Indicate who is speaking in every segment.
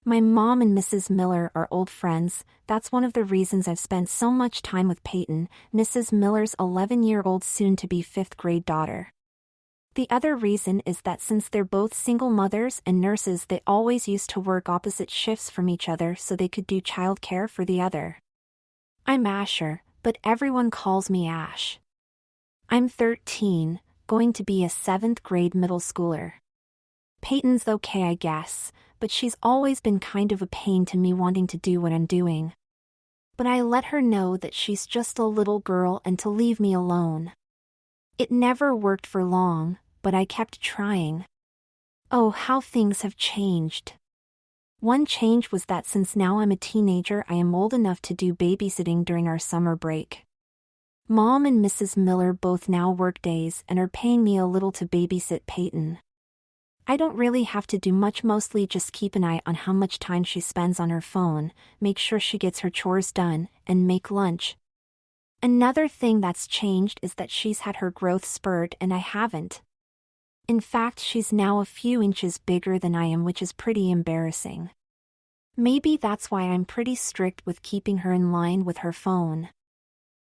Speaker 1: My mom and Mrs. Miller are old friends. That's one of the reasons I've spent so much time with Peyton, Mrs. Miller's 11-year-old soon-to-be 5th-grade daughter. The other reason is that since they're both single mothers and nurses, they always used to work opposite shifts from each other so they could do childcare for the other. I'm Asher, but everyone calls me Ash. I'm 13, going to be a 7th-grade middle schooler. Peyton's okay, I guess, but she's always been kind of a pain to me wanting to do what I'm doing. But I let her know that she's just a little girl and to leave me alone. It never worked for long, but I kept trying. Oh, how things have changed. One change was that since now I'm a teenager, I am old enough to do babysitting during our summer break. Mom and Mrs. Miller both now work days and are paying me a little to babysit Peyton. I don't really have to do much, mostly just keep an eye on how much time she spends on her phone, make sure she gets her chores done, and make lunch. Another thing that's changed is that she's had her growth spurt and I haven't. In fact, she's now a few inches bigger than I am, which is pretty embarrassing. Maybe that's why I'm pretty strict with keeping her in line with her phone.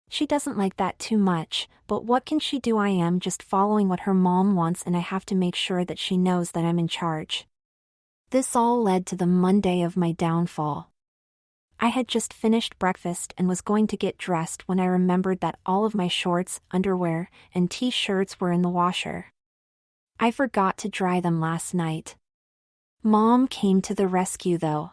Speaker 1: She doesn't like that too much, but what can she do? I am just following what her mom wants and I have to make sure that she knows that I'm in charge. This all led to the Monday of my downfall. I had just finished breakfast and was going to get dressed when I remembered that all of my shorts, underwear, and t-shirts were in the washer. I forgot to dry them last night. Mom came to the rescue though.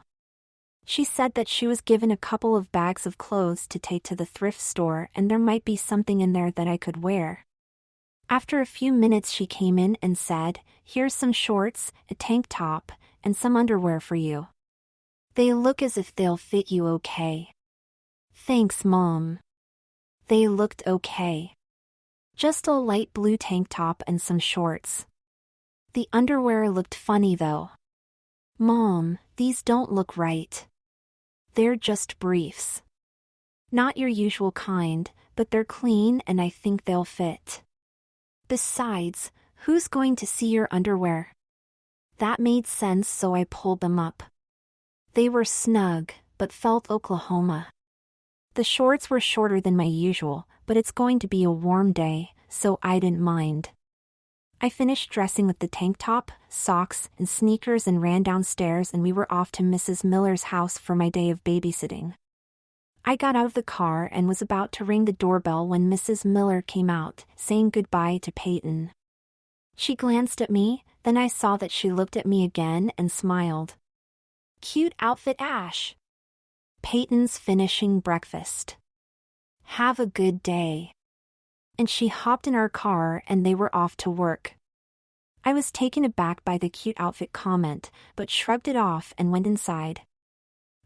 Speaker 1: She said that she was given a couple of bags of clothes to take to the thrift store and there might be something in there that I could wear. After a few minutes she came in and said, "Here's some shorts, a tank top, and some underwear for you. They look as if they'll fit you okay." Thanks, Mom. They looked okay. Just a light blue tank top and some shorts. The underwear looked funny though. Mom, these don't look right. They're just briefs. Not your usual kind, but they're clean and I think they'll fit. Besides, who's going to see your underwear? That made sense, so I pulled them up. They were snug, but felt Oklahoma. The shorts were shorter than my usual, but it's going to be a warm day, so I didn't mind. I finished dressing with the tank top, socks, and sneakers and ran downstairs and we were off to Mrs. Miller's house for my day of babysitting. I got out of the car and was about to ring the doorbell when Mrs. Miller came out, saying goodbye to Peyton. She glanced at me, then I saw that she looked at me again and smiled. "Cute outfit, Ash." Peyton's finishing breakfast. "Have a good day." And she hopped in our car and they were off to work. I was taken aback by the cute outfit comment, but shrugged it off and went inside.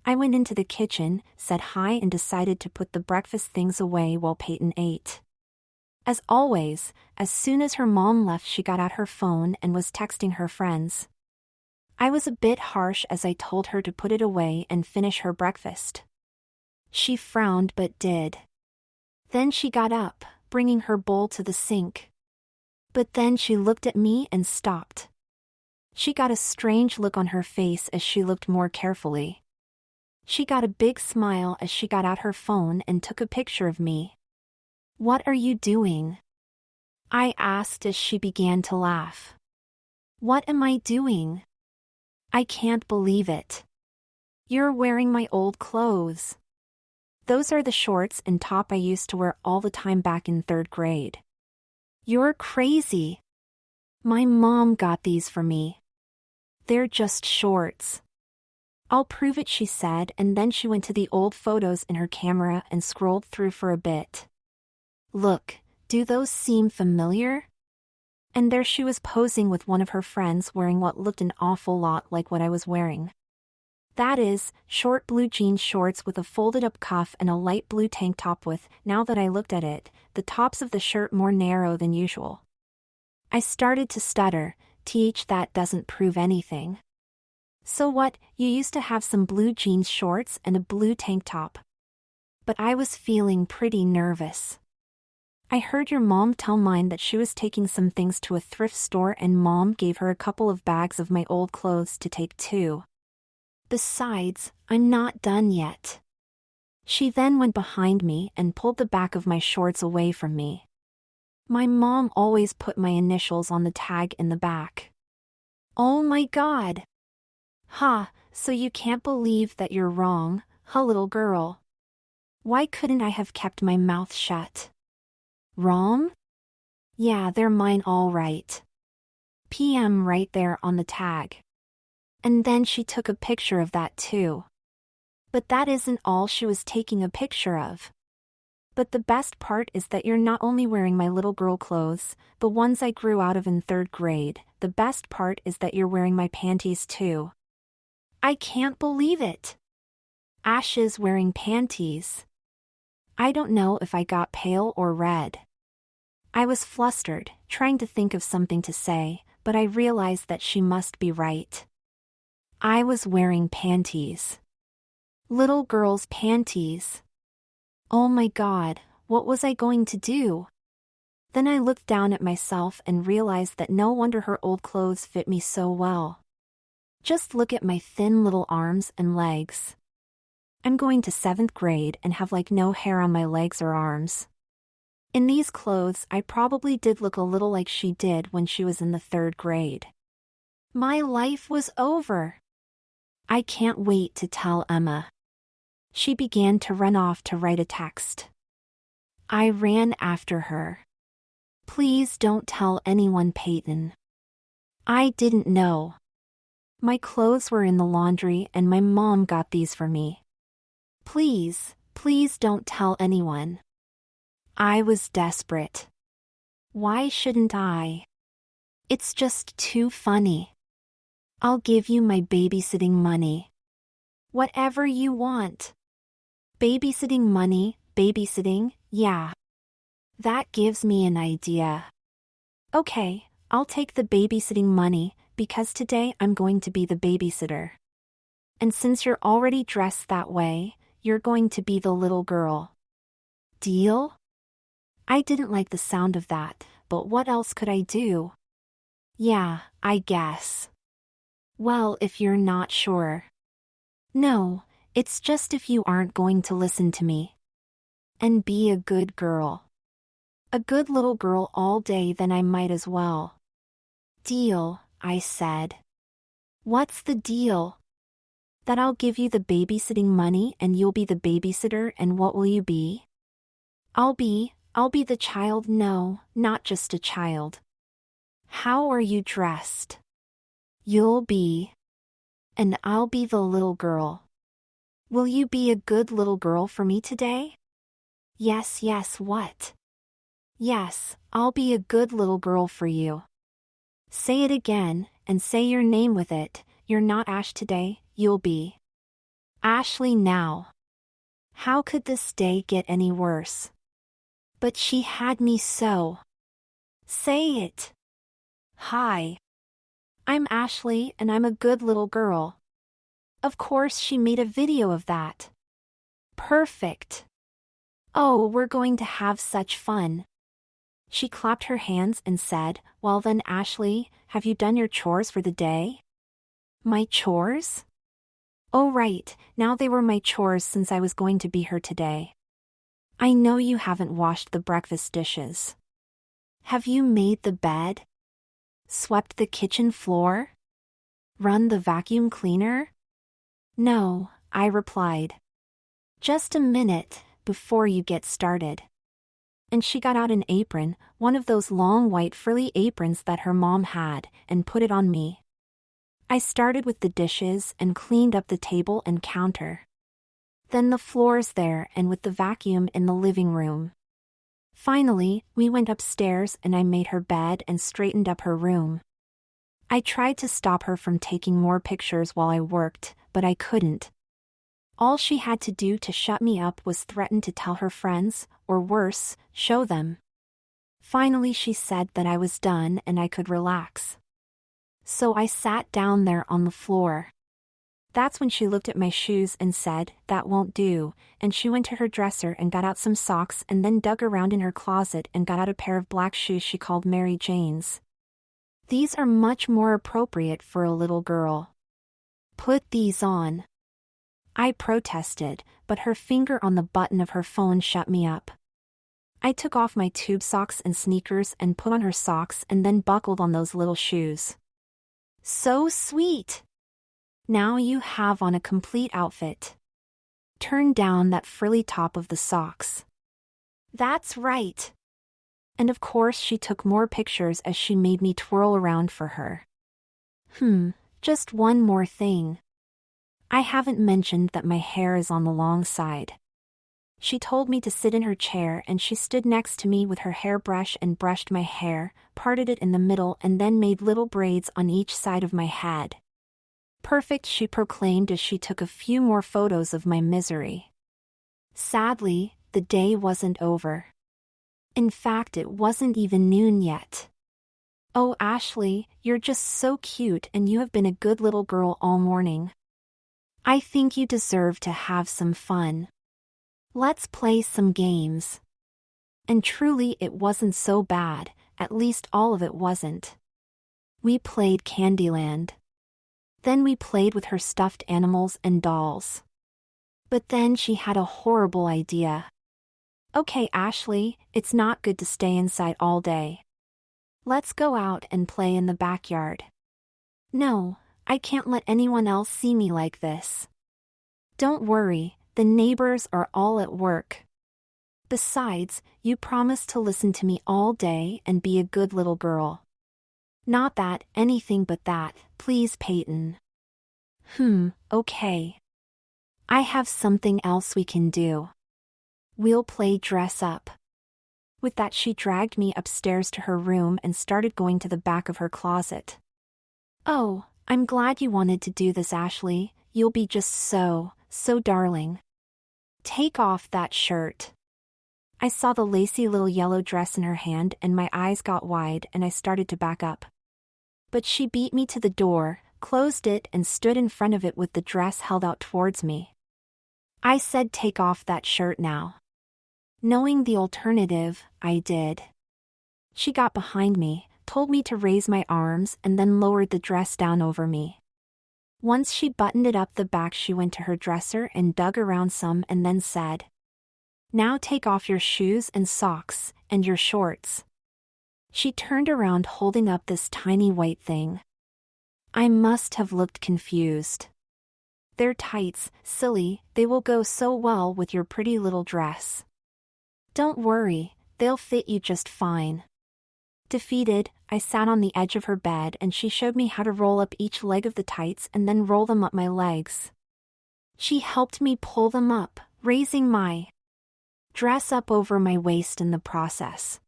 Speaker 1: I went into the kitchen, said hi and decided to put the breakfast things away while Peyton ate. As always, as soon as her mom left she got out her phone and was texting her friends. I was a bit harsh as I told her to put it away and finish her breakfast. She frowned but did. Then she got up, bringing her bowl to the sink. But then she looked at me and stopped. She got a strange look on her face as she looked more carefully. She got a big smile as she got out her phone and took a picture of me. "What are you doing?" I asked as she began to laugh. "What am I doing? I can't believe it. You're wearing my old clothes. Those are the shorts and top I used to wear all the time back in 3rd grade. You're crazy. My mom got these for me. They're just shorts." "I'll prove it," she said, and then she went to the old photos in her camera and scrolled through for a bit. "Look, do those seem familiar?" And there she was posing with one of her friends wearing what looked an awful lot like what I was wearing. That is, short blue jean shorts with a folded-up cuff and a light blue tank top with, now that I looked at it, the tops of the shirt more narrow than usual. I started to stutter. That doesn't prove anything. "So what, you used to have some blue jeans shorts and a blue tank top?" But I was feeling pretty nervous. "I heard your mom tell mine that she was taking some things to a thrift store and Mom gave her a couple of bags of my old clothes to take too." Besides, I'm not done yet. She then went behind me and pulled the back of my shorts away from me. My mom always put my initials on the tag in the back. Oh my God! Ha, so you can't believe that you're wrong, huh, little girl? Why couldn't I have kept my mouth shut? Wrong? Yeah, they're mine all right. PM right there on the tag. And then she took a picture of that too. But that isn't all she was taking a picture of. But the best part is that you're not only wearing my little girl clothes, the ones I grew out of in 3rd grade, the best part is that you're wearing my panties too. I can't believe it. Ash is wearing panties. I don't know if I got pale or red. I was flustered, trying to think of something to say, but I realized that she must be right. I was wearing panties. Little girl's panties. Oh my God, what was I going to do? Then I looked down at myself and realized that no wonder her old clothes fit me so well. Just look at my thin little arms and legs. I'm going to 7th grade and have like no hair on my legs or arms. In these clothes, I probably did look a little like she did when she was in the 3rd grade. My life was over. I can't wait to tell Emma. She began to run off to write a text. I ran after her. Please don't tell anyone, Peyton. I didn't know. My clothes were in the laundry and my mom got these for me. Please, please don't tell anyone. I was desperate. Why shouldn't I? It's just too funny. I'll give you my babysitting money. Whatever you want. Babysitting money, babysitting, yeah. That gives me an idea. Okay, I'll take the babysitting money, because today I'm going to be the babysitter. And since you're already dressed that way, you're going to be the little girl. Deal? I didn't like the sound of that, but what else could I do? Yeah, I guess. Well, if you're not sure. No, it's just if you aren't going to listen to me. And be a good girl. A good little girl all day, then I might as well. Deal, I said. What's the deal? That I'll give you the babysitting money and you'll be the babysitter, and what will you be? I'll be the child. No, not just a child. How are you dressed? You'll be. And I'll be the little girl. Will you be a good little girl for me today? Yes, what? Yes, I'll be a good little girl for you. Say it again, and say your name with it. You're not Ash today, you'll be Ashley now. How could this day get any worse? But she had me so. Say it. Hi. I'm Ashley and I'm a good little girl. Of course she made a video of that. Perfect. Oh, we're going to have such fun. She clapped her hands and said, well then, Ashley, have you done your chores for the day? My chores? Oh right, now they were my chores since I was going to be her today. I know you haven't washed the breakfast dishes. Have you made the bed? Swept the kitchen floor? Run the vacuum cleaner? No, I replied. Just a minute, before you get started. And she got out an apron, one of those long white frilly aprons that her mom had, and put it on me. I started with the dishes and cleaned up the table and counter. Then the floors there and with the vacuum in the living room. Finally, we went upstairs and I made her bed and straightened up her room. I tried to stop her from taking more pictures while I worked, but I couldn't. All she had to do to shut me up was threaten to tell her friends, or worse, show them. Finally she said that I was done and I could relax. So I sat down there on the floor. That's when she looked at my shoes and said, that won't do, and she went to her dresser and got out some socks and then dug around in her closet and got out a pair of black shoes she called Mary Jane's. These are much more appropriate for a little girl. Put these on. I protested, but her finger on the button of her phone shut me up. I took off my tube socks and sneakers and put on her socks and then buckled on those little shoes. So sweet! Now you have on a complete outfit. Turn down that frilly top of the socks. That's right. And of course she took more pictures as she made me twirl around for her. Just one more thing. I haven't mentioned that my hair is on the long side. She told me to sit in her chair and she stood next to me with her hairbrush and brushed my hair, parted it in the middle and then made little braids on each side of my head. Perfect, she proclaimed as she took a few more photos of my misery. Sadly, the day wasn't over. In fact, it wasn't even noon yet. Oh, Ashley, you're just so cute and you have been a good little girl all morning. I think you deserve to have some fun. Let's play some games. And truly it wasn't so bad, at least all of it wasn't. We played Candyland. Then we played with her stuffed animals and dolls. But then she had a horrible idea. Okay, Ashley, it's not good to stay inside all day. Let's go out and play in the backyard. No, I can't let anyone else see me like this. Don't worry, the neighbors are all at work. Besides, you promised to listen to me all day and be a good little girl. Not that, anything but that, please, Peyton. Okay. I have something else we can do. We'll play dress up. With that she dragged me upstairs to her room and started going to the back of her closet. Oh, I'm glad you wanted to do this, Ashley. You'll be just so darling. Take off that shirt. I saw the lacy little yellow dress in her hand and my eyes got wide and I started to back up. But she beat me to the door, closed it and stood in front of it with the dress held out towards me. I said take off that shirt now. Knowing the alternative, I did. She got behind me, told me to raise my arms and then lowered the dress down over me. Once she buttoned it up the back, she went to her dresser and dug around some and then said, "Now take off your shoes and socks, and your shorts." She turned around holding up this tiny white thing. I must have looked confused. They're tights, silly, they will go so well with your pretty little dress. Don't worry, they'll fit you just fine. Defeated, I sat on the edge of her bed and she showed me how to roll up each leg of the tights and then roll them up my legs. She helped me pull them up, raising my dress up over my waist in the process.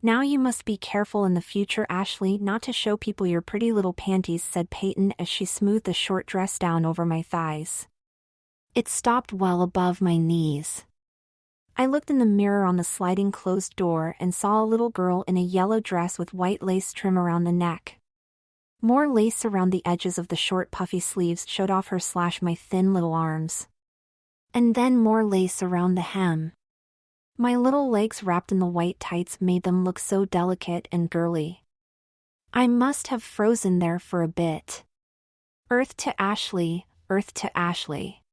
Speaker 1: Now you must be careful in the future, Ashley, not to show people your pretty little panties, said Peyton as she smoothed the short dress down over my thighs. It stopped well above my knees. I looked in the mirror on the sliding closed door and saw a little girl in a yellow dress with white lace trim around the neck. More lace around the edges of the short puffy sleeves showed off her / my thin little arms. And then more lace around the hem. My little legs wrapped in the white tights made them look so delicate and girly. I must have frozen there for a bit. Earth to Ashley, earth to Ashley.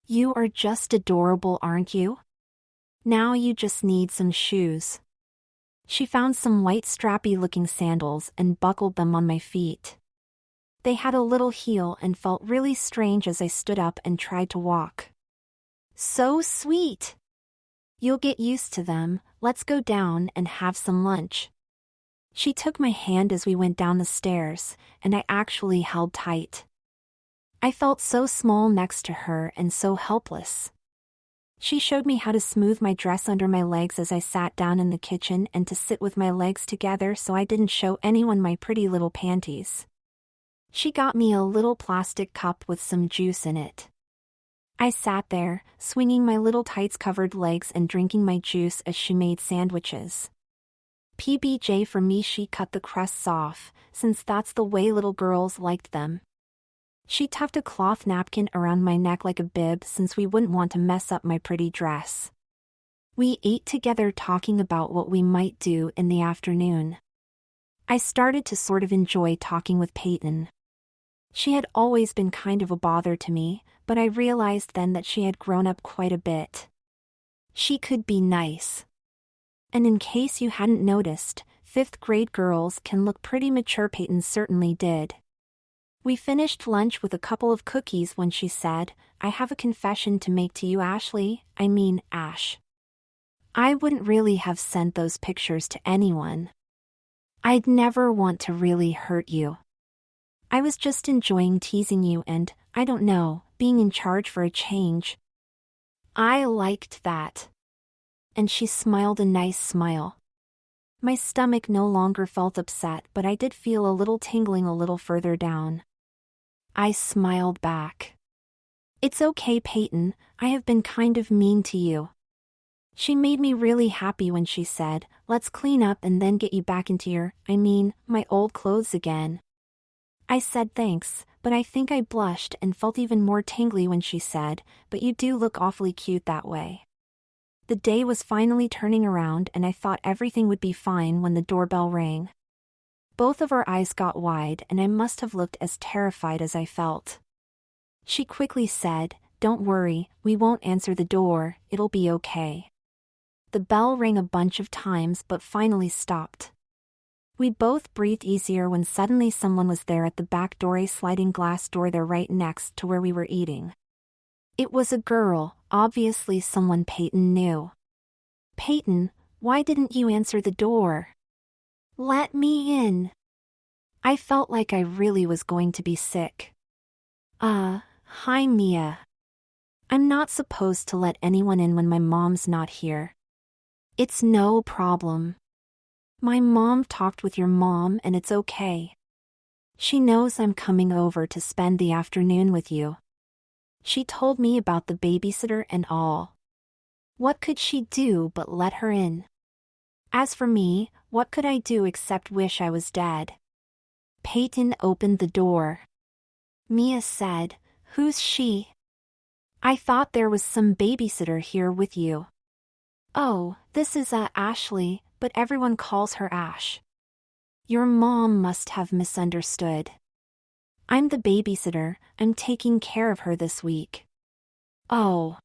Speaker 1: You are just adorable, aren't you? Now you just need some shoes. She found some white strappy-looking sandals and buckled them on my feet. They had a little heel and felt really strange as I stood up and tried to walk. So sweet! You'll get used to them, let's go down and have some lunch. She took my hand as we went down the stairs, and I actually held tight. I felt so small next to her and so helpless. She showed me how to smooth my dress under my legs as I sat down in the kitchen and to sit with my legs together so I didn't show anyone my pretty little panties. She got me a little plastic cup with some juice in it. I sat there, swinging my little tights-covered legs and drinking my juice as she made sandwiches. PBJ for me, she cut the crusts off, since that's the way little girls liked them. She tucked a cloth napkin around my neck like a bib since we wouldn't want to mess up my pretty dress. We ate together talking about what we might do in the afternoon. I started to sort of enjoy talking with Peyton. She had always been kind of a bother to me, but I realized then that she had grown up quite a bit. She could be nice. And in case you hadn't noticed, 5th grade girls can look pretty mature. Peyton certainly did. We finished lunch with a couple of cookies when she said, "I have a confession to make to you, Ashley. I mean, Ash. I wouldn't really have sent those pictures to anyone. I'd never want to really hurt you. I was just enjoying teasing you and, I don't know, being in charge for a change." I liked that. And she smiled a nice smile. My stomach no longer felt upset, but I did feel a little tingling a little further down. I smiled back. "It's okay, Peyton, I have been kind of mean to you." She made me really happy when she said, "Let's clean up and then get you back into my old clothes again." I said thanks, but I think I blushed and felt even more tingly when she said, "But you do look awfully cute that way." The day was finally turning around and I thought everything would be fine when the doorbell rang. Both of our eyes got wide and I must have looked as terrified as I felt. She quickly said, "Don't worry, we won't answer the door, it'll be okay." The bell rang a bunch of times but finally stopped. We both breathed easier when suddenly someone was there at the back door, a sliding glass door there right next to where we were eating. It was a girl, obviously someone Peyton knew. "Peyton, why didn't you answer the door? Let me in." I felt like I really was going to be sick. Hi Mia. I'm not supposed to let anyone in when my mom's not here." "It's no problem. My mom talked with your mom and it's okay. She knows I'm coming over to spend the afternoon with you. She told me about the babysitter and all. What could she do but let her in? As for me, what could I do except wish I was dead?" Peyton opened the door. Mia said, "Who's she? I thought there was some babysitter here with you." "Oh, this is Ashley, but everyone calls her Ash. Your mom must have misunderstood. I'm the babysitter, I'm taking care of her this week." "Oh.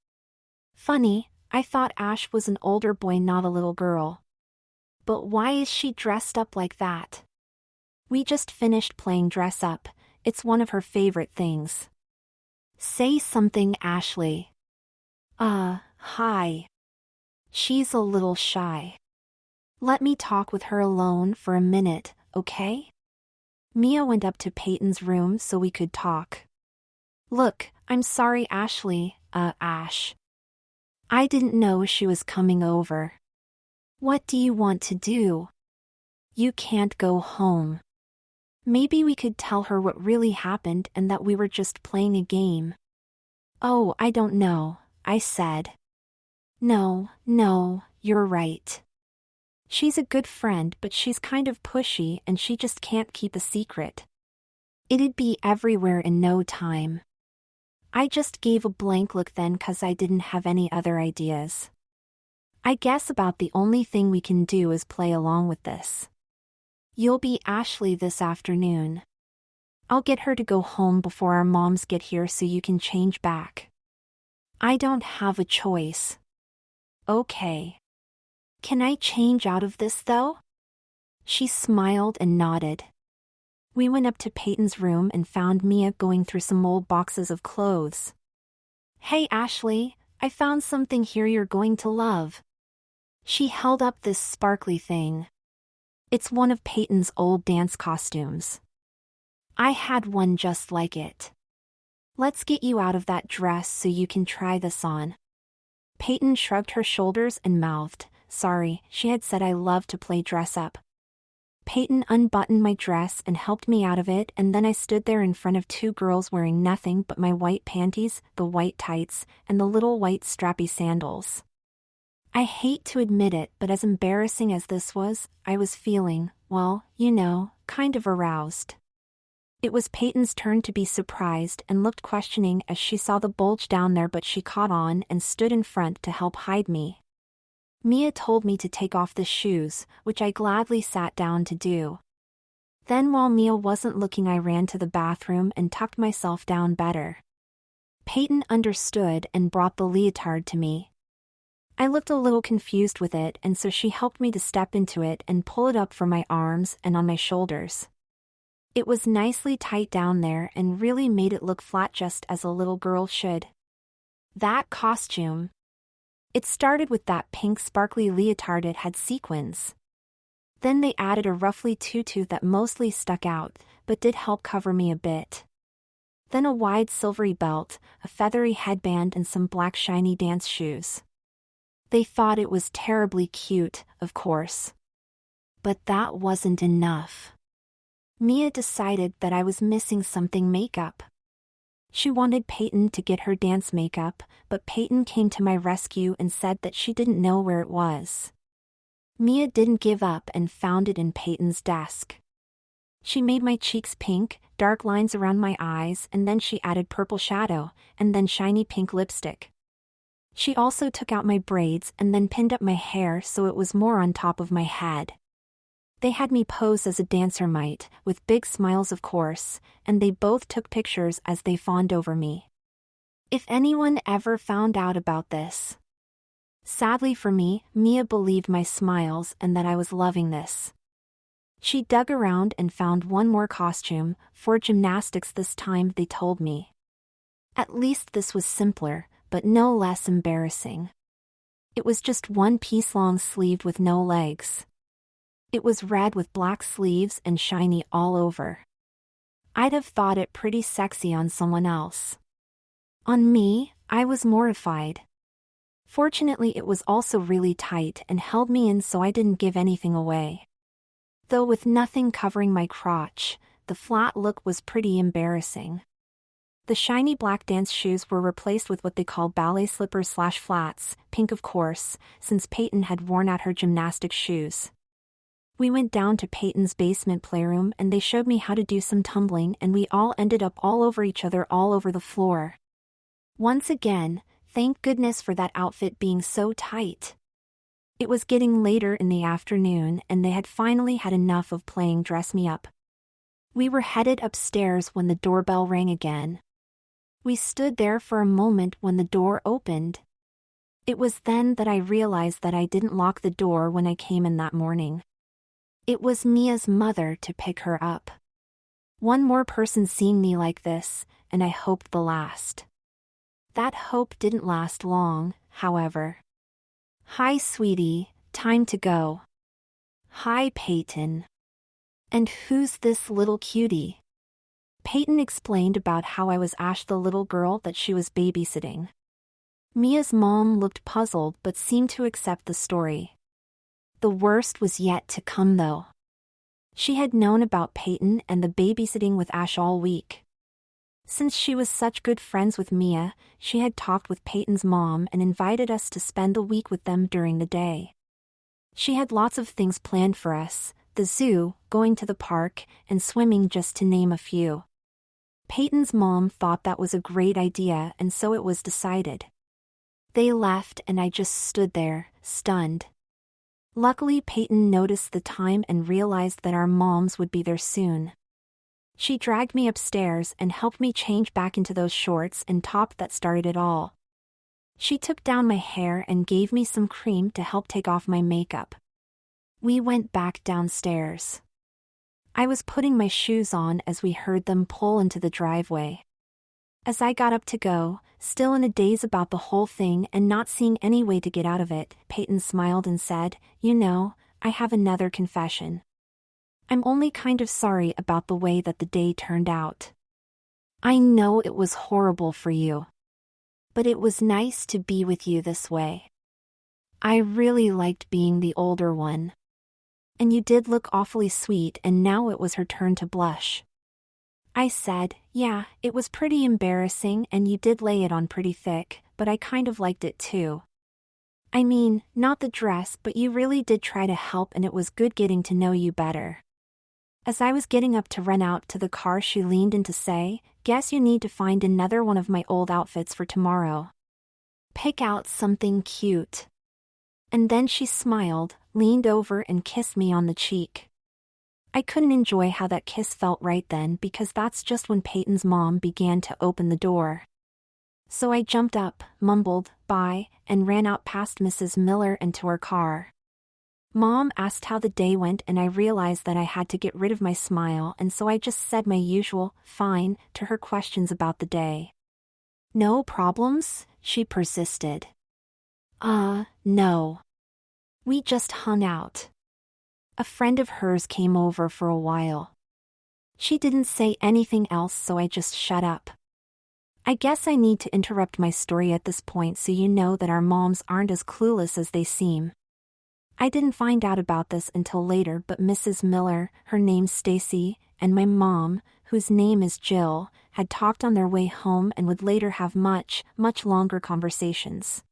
Speaker 1: Funny, I thought Ash was an older boy, not a little girl. But why is she dressed up like that?" "We just finished playing dress up, it's one of her favorite things." "Say something, Ashley." Hi. She's a little shy. Let me talk with her alone for a minute, okay?" Mia went up to Peyton's room so we could talk. "Look, I'm sorry Ashley, Ash. I didn't know she was coming over. What do you want to do? You can't go home. Maybe we could tell her what really happened and that we were just playing a game." "Oh, I don't know," I said. No, you're right. She's a good friend, but she's kind of pushy and she just can't keep a secret. It'd be everywhere in no time." I just gave a blank look then 'cause I didn't have any other ideas. "I guess about the only thing we can do is play along with this. You'll be Ashley this afternoon. I'll get her to go home before our moms get here so you can change back." "I don't have a choice." "Okay. Can I change out of this though?" She smiled and nodded. We went up to Peyton's room and found Mia going through some old boxes of clothes. "Hey Ashley, I found something here you're going to love." She held up this sparkly thing. It's one of Peyton's old dance costumes. I had one just like it. "Let's get you out of that dress so you can try this on." Peyton shrugged her shoulders and mouthed, "Sorry," she had said I loved to play dress up. Peyton unbuttoned my dress and helped me out of it, and then I stood there in front of two girls wearing nothing but my white panties, the white tights, and the little white strappy sandals. I hate to admit it, but as embarrassing as this was, I was feeling, well, kind of aroused. It was Peyton's turn to be surprised and looked questioning as she saw the bulge down there, but she caught on and stood in front to help hide me. Mia told me to take off the shoes, which I gladly sat down to do. Then while Mia wasn't looking, I ran to the bathroom and tucked myself down better. Peyton understood and brought the leotard to me. I looked a little confused with it, and so she helped me to step into it and pull it up for my arms and on my shoulders. It was nicely tight down there and really made it look flat, just as a little girl should. That costume. It started with that pink sparkly leotard. It had sequins. Then they added a ruffly tutu that mostly stuck out, but did help cover me a bit. Then a wide silvery belt, a feathery headband, and some black shiny dance shoes. They thought it was terribly cute, of course. But that wasn't enough. Mia decided that I was missing something: makeup. She wanted Peyton to get her dance makeup, but Peyton came to my rescue and said that she didn't know where it was. Mia didn't give up and found it in Peyton's desk. She made my cheeks pink, dark lines around my eyes, and then she added purple shadow, and then shiny pink lipstick. She also took out my braids and then pinned up my hair so it was more on top of my head. They had me pose as a dancer might, with big smiles of course, and they both took pictures as they fawned over me. If anyone ever found out about this. Sadly for me, Mia believed my smiles and that I was loving this. She dug around and found one more costume, for gymnastics this time, they told me. At least this was simpler, but no less embarrassing. It was just one piece, long sleeved with no legs. It was red with black sleeves and shiny all over. I'd have thought it pretty sexy on someone else. On me, I was mortified. Fortunately, it was also really tight and held me in so I didn't give anything away. Though with nothing covering my crotch, the flat look was pretty embarrassing. The shiny black dance shoes were replaced with what they called ballet slippers/flats, pink of course, since Peyton had worn out her gymnastic shoes. We went down to Peyton's basement playroom and they showed me how to do some tumbling, and we all ended up all over each other all over the floor. Once again, thank goodness for that outfit being so tight. It was getting later in the afternoon and they had finally had enough of playing dress me up. We were headed upstairs when the doorbell rang again. We stood there for a moment when the door opened. It was then that I realized that I didn't lock the door when I came in that morning. It was Mia's mother to pick her up. One more person seeing me like this, and I hoped the last. That hope didn't last long, however. "Hi, sweetie, time to go." "Hi, Peyton." "And who's this little cutie?" Peyton explained about how I was Ash, the little girl that she was babysitting. Mia's mom looked puzzled but seemed to accept the story. The worst was yet to come though. She had known about Peyton and the babysitting with Ash all week. Since she was such good friends with Mia, she had talked with Peyton's mom and invited us to spend the week with them during the day. She had lots of things planned for us: the zoo, going to the park, and swimming, just to name a few. Peyton's mom thought that was a great idea, and so it was decided. They left and I just stood there, stunned. Luckily, Peyton noticed the time and realized that our moms would be there soon. She dragged me upstairs and helped me change back into those shorts and top that started it all. She took down my hair and gave me some cream to help take off my makeup. We went back downstairs. I was putting my shoes on as we heard them pull into the driveway. As I got up to go, still in a daze about the whole thing and not seeing any way to get out of it, Peyton smiled and said, "You know, I have another confession. I'm only kind of sorry about the way that the day turned out. I know it was horrible for you. But it was nice to be with you this way. I really liked being the older one. And you did look awfully sweet." And now it was her turn to blush. I said, "Yeah, it was pretty embarrassing and you did lay it on pretty thick, but I kind of liked it too. I mean, not the dress, but you really did try to help and it was good getting to know you better." As I was getting up to run out to the car, she leaned in to say, "Guess you need to find another one of my old outfits for tomorrow. Pick out something cute." And then she smiled, leaned over and kissed me on the cheek. I couldn't enjoy how that kiss felt right then because that's just when Peyton's mom began to open the door. So I jumped up, mumbled, "Bye," and ran out past Mrs. Miller and to her car. Mom asked how the day went and I realized that I had to get rid of my smile, and so I just said my usual, "Fine," to her questions about the day. "No problems?" she persisted. No. We just hung out. A friend of hers came over for a while. She didn't say anything else, so I just shut up. I guess I need to interrupt my story at this point so you know that our moms aren't as clueless as they seem. I didn't find out about this until later, but Mrs. Miller, her name's Stacy, and my mom, whose name is Jill, had talked on their way home and would later have much longer conversations.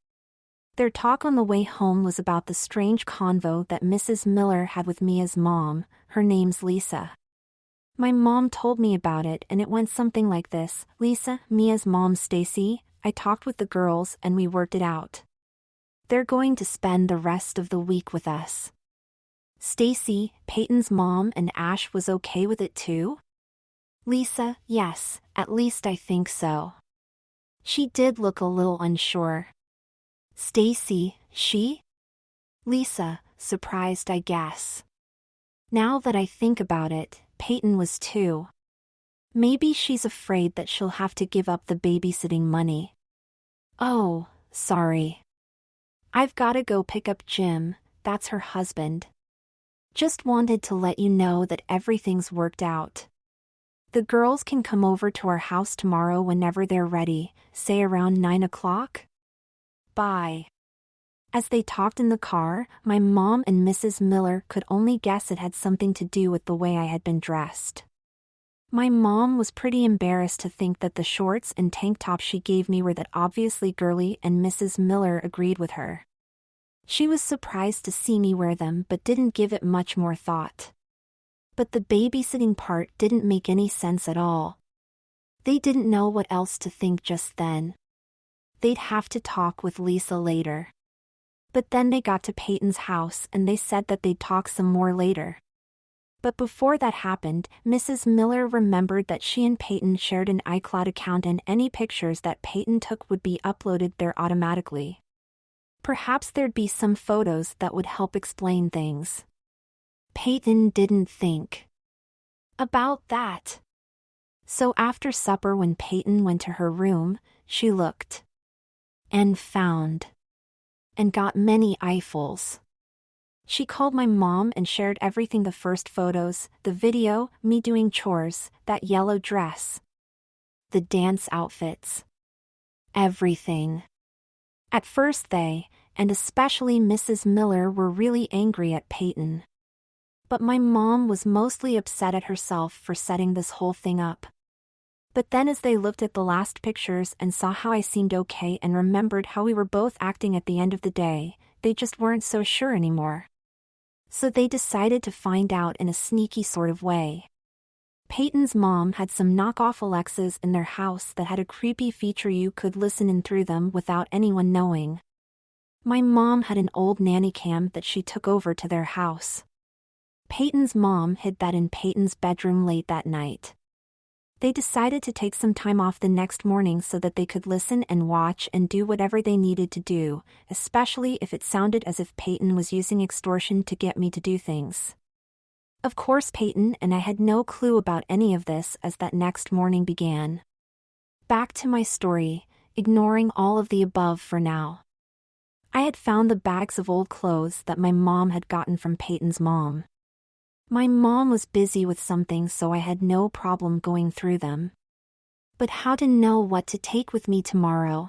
Speaker 1: Their talk on the way home was about the strange convo that Mrs. Miller had with Mia's mom, her name's Lisa. My mom told me about it and it went something like this: "Lisa, Mia's mom Stacy, I talked with the girls and we worked it out. They're going to spend the rest of the week with us." Stacy, Peyton's mom, and Ash was okay with it too? Lisa: "Yes, at least I think so." She did look a little unsure. Stacy: "She?" Lisa: "Surprised, I guess." Now that I think about it, Peyton was too. Maybe she's afraid that she'll have to give up the babysitting money. Oh, sorry. I've gotta go pick up Jim, that's her husband. Just wanted to let you know that everything's worked out. The girls can come over to our house tomorrow whenever they're ready, say around 9 o'clock. Bye. As they talked in the car, my mom and Mrs. Miller could only guess it had something to do with the way I had been dressed. My mom was pretty embarrassed to think that the shorts and tank top she gave me were that obviously girly, and Mrs. Miller agreed with her. She was surprised to see me wear them but didn't give it much more thought. But the babysitting part didn't make any sense at all. They didn't know what else to think just then. They'd have to talk with Lisa later. But then they got to Peyton's house and they said that they'd talk some more later. But before that happened, Mrs. Miller remembered that she and Peyton shared an iCloud account and any pictures that Peyton took would be uploaded there automatically. Perhaps there'd be some photos that would help explain things. Peyton didn't think about that. So after supper, when Peyton went to her room, she looked and found and got many eyefuls. She called my mom and shared everything: the first photos, the video, me doing chores, that yellow dress, the dance outfits. Everything. At first they, and especially Mrs. Miller, were really angry at Peyton. But my mom was mostly upset at herself for setting this whole thing up. But then as they looked at the last pictures and saw how I seemed okay and remembered how we were both acting at the end of the day, they just weren't so sure anymore. So they decided to find out in a sneaky sort of way. Peyton's mom had some knockoff Alexas in their house that had a creepy feature: you could listen in through them without anyone knowing. My mom had an old nanny cam that she took over to their house. Peyton's mom hid that in Peyton's bedroom late that night. They decided to take some time off the next morning so that they could listen and watch and do whatever they needed to do, especially if it sounded as if Peyton was using extortion to get me to do things. Of course, Peyton and I had no clue about any of this as that next morning began. Back to my story, ignoring all of the above for now. I had found the bags of old clothes that my mom had gotten from Peyton's mom. My mom was busy with something, so I had no problem going through them. But how to know what to take with me tomorrow?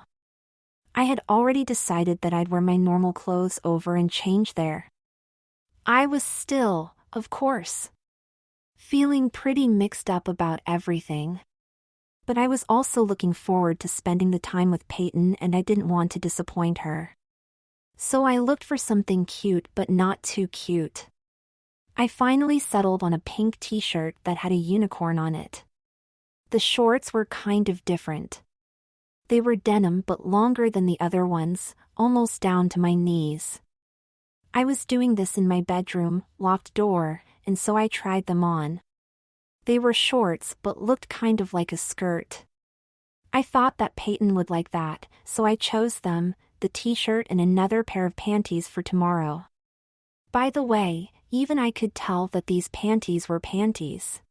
Speaker 1: I had already decided that I'd wear my normal clothes over and change there. I was still, of course, feeling pretty mixed up about everything. But I was also looking forward to spending the time with Peyton and I didn't want to disappoint her. So I looked for something cute but not too cute. I finally settled on a pink t-shirt that had a unicorn on it. The shorts were kind of different. They were denim but longer than the other ones, almost down to my knees. I was doing this in my bedroom, locked door, and so I tried them on. They were shorts but looked kind of like a skirt. I thought that Peyton would like that, so I chose them, the t-shirt and another pair of panties for tomorrow. By the way, even I could tell that these panties were panties.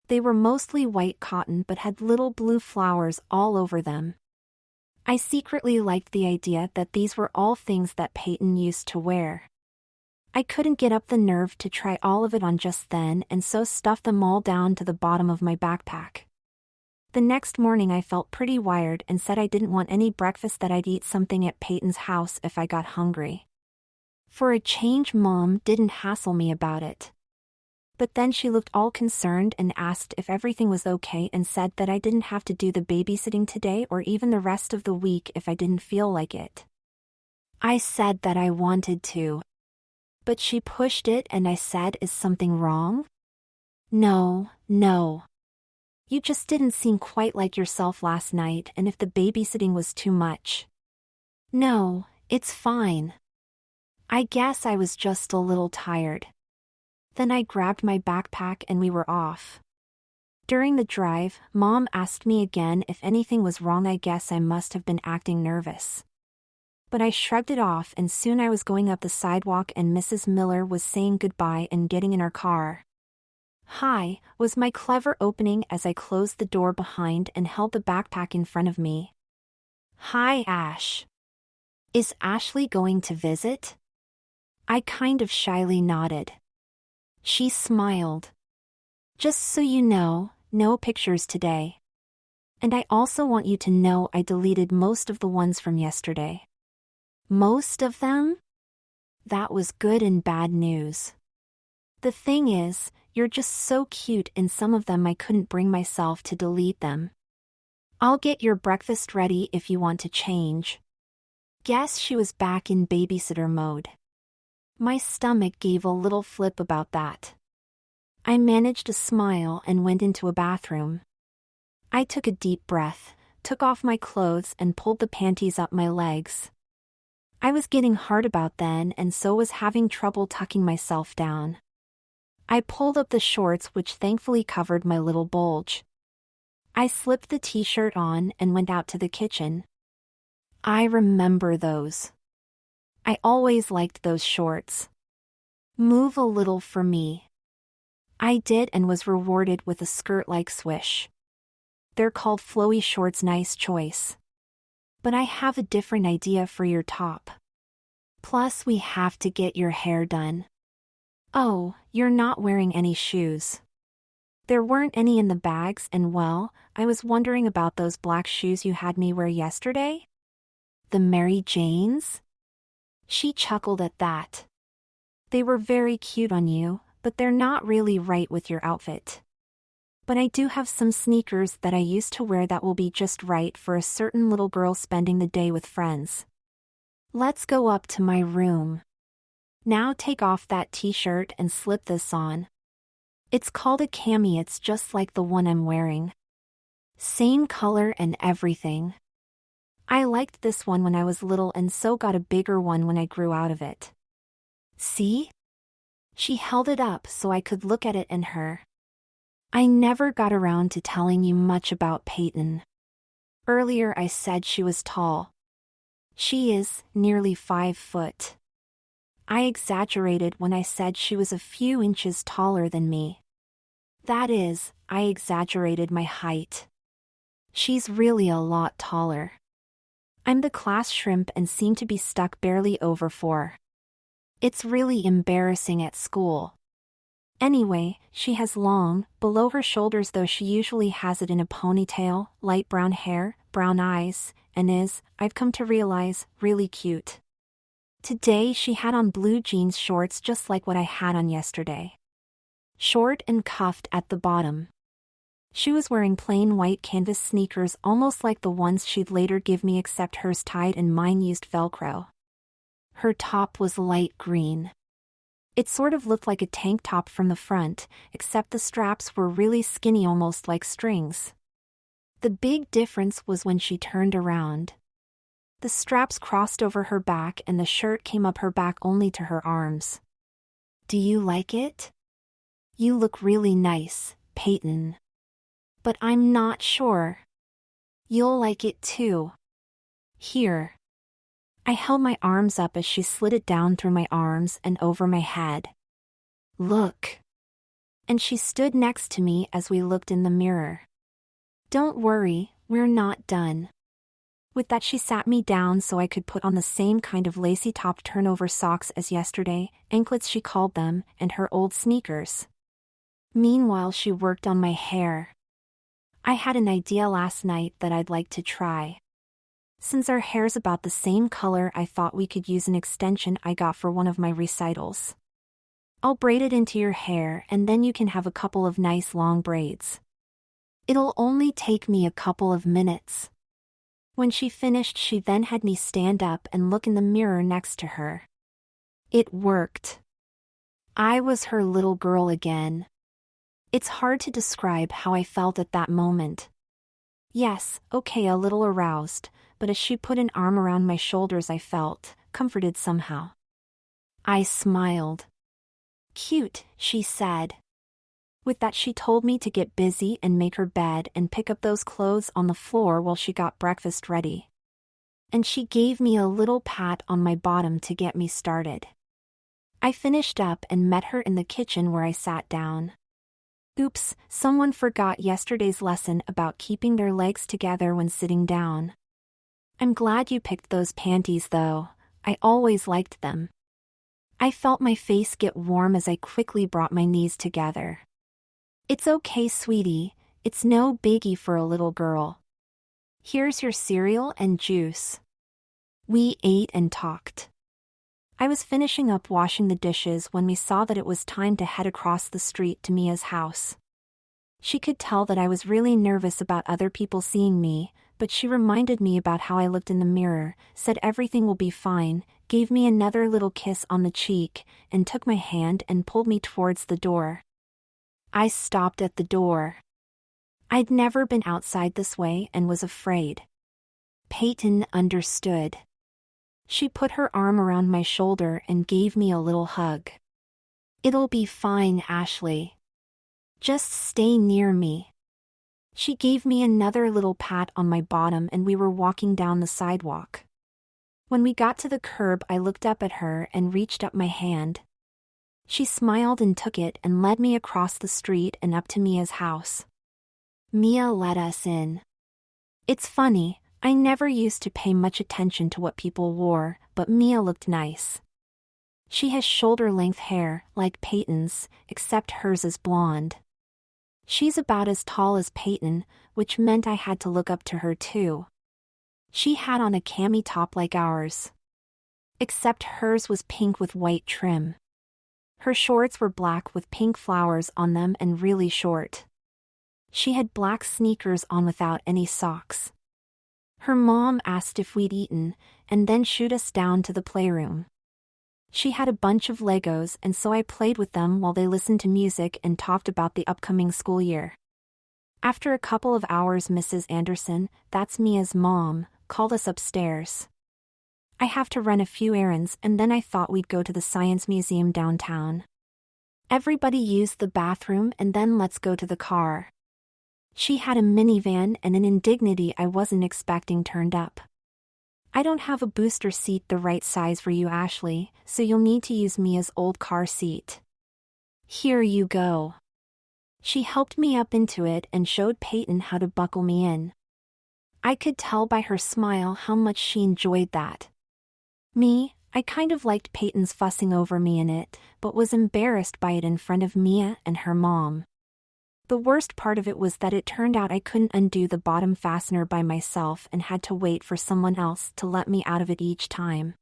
Speaker 1: They were mostly white cotton but had little blue flowers all over them. I secretly liked the idea that these were all things that Peyton used to wear. I couldn't get up the nerve to try all of it on just then, and so stuffed them all down to the bottom of my backpack. The next morning I felt pretty wired and said I didn't want any breakfast, that I'd eat something at Peyton's house if I got hungry. For a change, Mom didn't hassle me about it. But then she looked all concerned and asked if everything was okay and said that I didn't have to do the babysitting today or even the rest of the week if I didn't feel like it. I said that I wanted to. But she pushed it and I said, "Is something wrong?" No. You just didn't seem quite like yourself last night, and if the babysitting was too much. No, it's fine. I guess I was just a little tired. Then I grabbed my backpack and we were off. During the drive, Mom asked me again if anything was wrong. I guess I must have been acting nervous. But I shrugged it off, and soon I was going up the sidewalk and Mrs. Miller was saying goodbye and getting in our car. "Hi," was my clever opening as I closed the door behind and held the backpack in front of me. "Hi, Ash. Is Ashley going to visit?" I kind of shyly nodded. She smiled. "Just so you know, no pictures today. And I also want you to know I deleted most of the ones from yesterday." Most of them? That was good and bad news. The thing is, you're just so cute, and some of them I couldn't bring myself to delete them. I'll get your breakfast ready if you want to change. Guess she was back in babysitter mode. My stomach gave a little flip about that. I managed a smile and went into a bathroom. I took a deep breath, took off my clothes and pulled the panties up my legs. I was getting hard about then, and so was having trouble tucking myself down. I pulled up the shorts, which thankfully covered my little bulge. I slipped the t-shirt on and went out to the kitchen. I remember those. I always liked those shorts. Move a little for me. I did and was rewarded with a skirt-like swish. They're called flowy shorts. Nice choice. But I have a different idea for your top. Plus we have to get your hair done. Oh, you're not wearing any shoes. There weren't any in the bags, and well, I was wondering about those black shoes you had me wear yesterday. The Mary Janes? She chuckled at that. They were very cute on you, but they're not really right with your outfit. But I do have some sneakers that I used to wear that will be just right for a certain little girl spending the day with friends. Let's go up to my room. Now take off that t-shirt and slip this on. It's called a cami. It's just like the one I'm wearing. Same color and everything. I liked this one when I was little and so got a bigger one when I grew out of it. See? She held it up so I could look at it and her. I never got around to telling you much about Peyton. Earlier I said she was tall. She is nearly 5 foot. I exaggerated when I said she was a few inches taller than me. That is, I exaggerated my height. She's really a lot taller. I'm the class shrimp and seem to be stuck barely over 4. It's really embarrassing at school. Anyway, she has long, below her shoulders, though she usually has it in a ponytail, light brown hair, brown eyes, and is, I've come to realize, really cute. Today she had on blue jeans shorts just like what I had on yesterday. Short and cuffed at the bottom. She was wearing plain white canvas sneakers, almost like the ones she'd later give me, except hers tied and mine used Velcro. Her top was light green. It sort of looked like a tank top from the front, except the straps were really skinny, almost like strings. The big difference was when she turned around. The straps crossed over her back and the shirt came up her back only to her arms. Do you like it? You look really nice, Peyton. But I'm not sure. You'll like it too. Here. I held my arms up as she slid it down through my arms and over my head. Look. And she stood next to me as we looked in the mirror. Don't worry, we're not done. With that, she sat me down so I could put on the same kind of lacy-topped turnover socks as yesterday, anklets she called them, and her old sneakers. Meanwhile, she worked on my hair. I had an idea last night that I'd like to try. Since our hair's about the same color, I thought we could use an extension I got for one of my recitals. I'll braid it into your hair and then you can have a couple of nice long braids. It'll only take me a couple of minutes. When she finished, she then had me stand up and look in the mirror next to her. It worked. I was her little girl again. It's hard to describe how I felt at that moment. Yes, okay, a little aroused, but as she put an arm around my shoulders, I felt comforted somehow. I smiled. Cute, she said. With that, she told me to get busy and make her bed and pick up those clothes on the floor while she got breakfast ready. And she gave me a little pat on my bottom to get me started. I finished up and met her in the kitchen where I sat down. Oops, someone forgot yesterday's lesson about keeping their legs together when sitting down. I'm glad you picked those panties though, I always liked them. I felt my face get warm as I quickly brought my knees together. It's okay, sweetie, it's no biggie for a little girl. Here's your cereal and juice. We ate and talked. I was finishing up washing the dishes when we saw that it was time to head across the street to Mia's house. She could tell that I was really nervous about other people seeing me, but she reminded me about how I looked in the mirror, said everything will be fine, gave me another little kiss on the cheek, and took my hand and pulled me towards the door. I stopped at the door. I'd never been outside this way and was afraid. Peyton understood. She put her arm around my shoulder and gave me a little hug. It'll be fine, Ashley. Just stay near me. She gave me another little pat on my bottom and we were walking down the sidewalk. When we got to the curb, I looked up at her and reached up my hand. She smiled and took it and led me across the street and up to Mia's house. Mia let us in. It's funny, I never used to pay much attention to what people wore, but Mia looked nice. She has shoulder-length hair, like Peyton's, except hers is blonde. She's about as tall as Peyton, which meant I had to look up to her too. She had on a cami top like ours. Except hers was pink with white trim. Her shorts were black with pink flowers on them and really short. She had black sneakers on without any socks. Her mom asked if we'd eaten, and then shooed us down to the playroom. She had a bunch of Legos and so I played with them while they listened to music and talked about the upcoming school year. After a couple of hours, Mrs. Anderson, that's Mia's mom, called us upstairs. I have to run a few errands and then I thought we'd go to the Science Museum downtown. Everybody used the bathroom and then let's go to the car. She had a minivan and an Indignity I wasn't expecting turned up. I don't have a booster seat the right size for you, Ashley, so you'll need to use Mia's old car seat. Here you go. She helped me up into it and showed Peyton how to buckle me in. I could tell by her smile how much she enjoyed that. Me, I kind of liked Peyton's fussing over me in it, but was embarrassed by it in front of Mia and her mom. The worst part of it was that it turned out I couldn't undo the bottom fastener by myself and had to wait for someone else to let me out of it each time.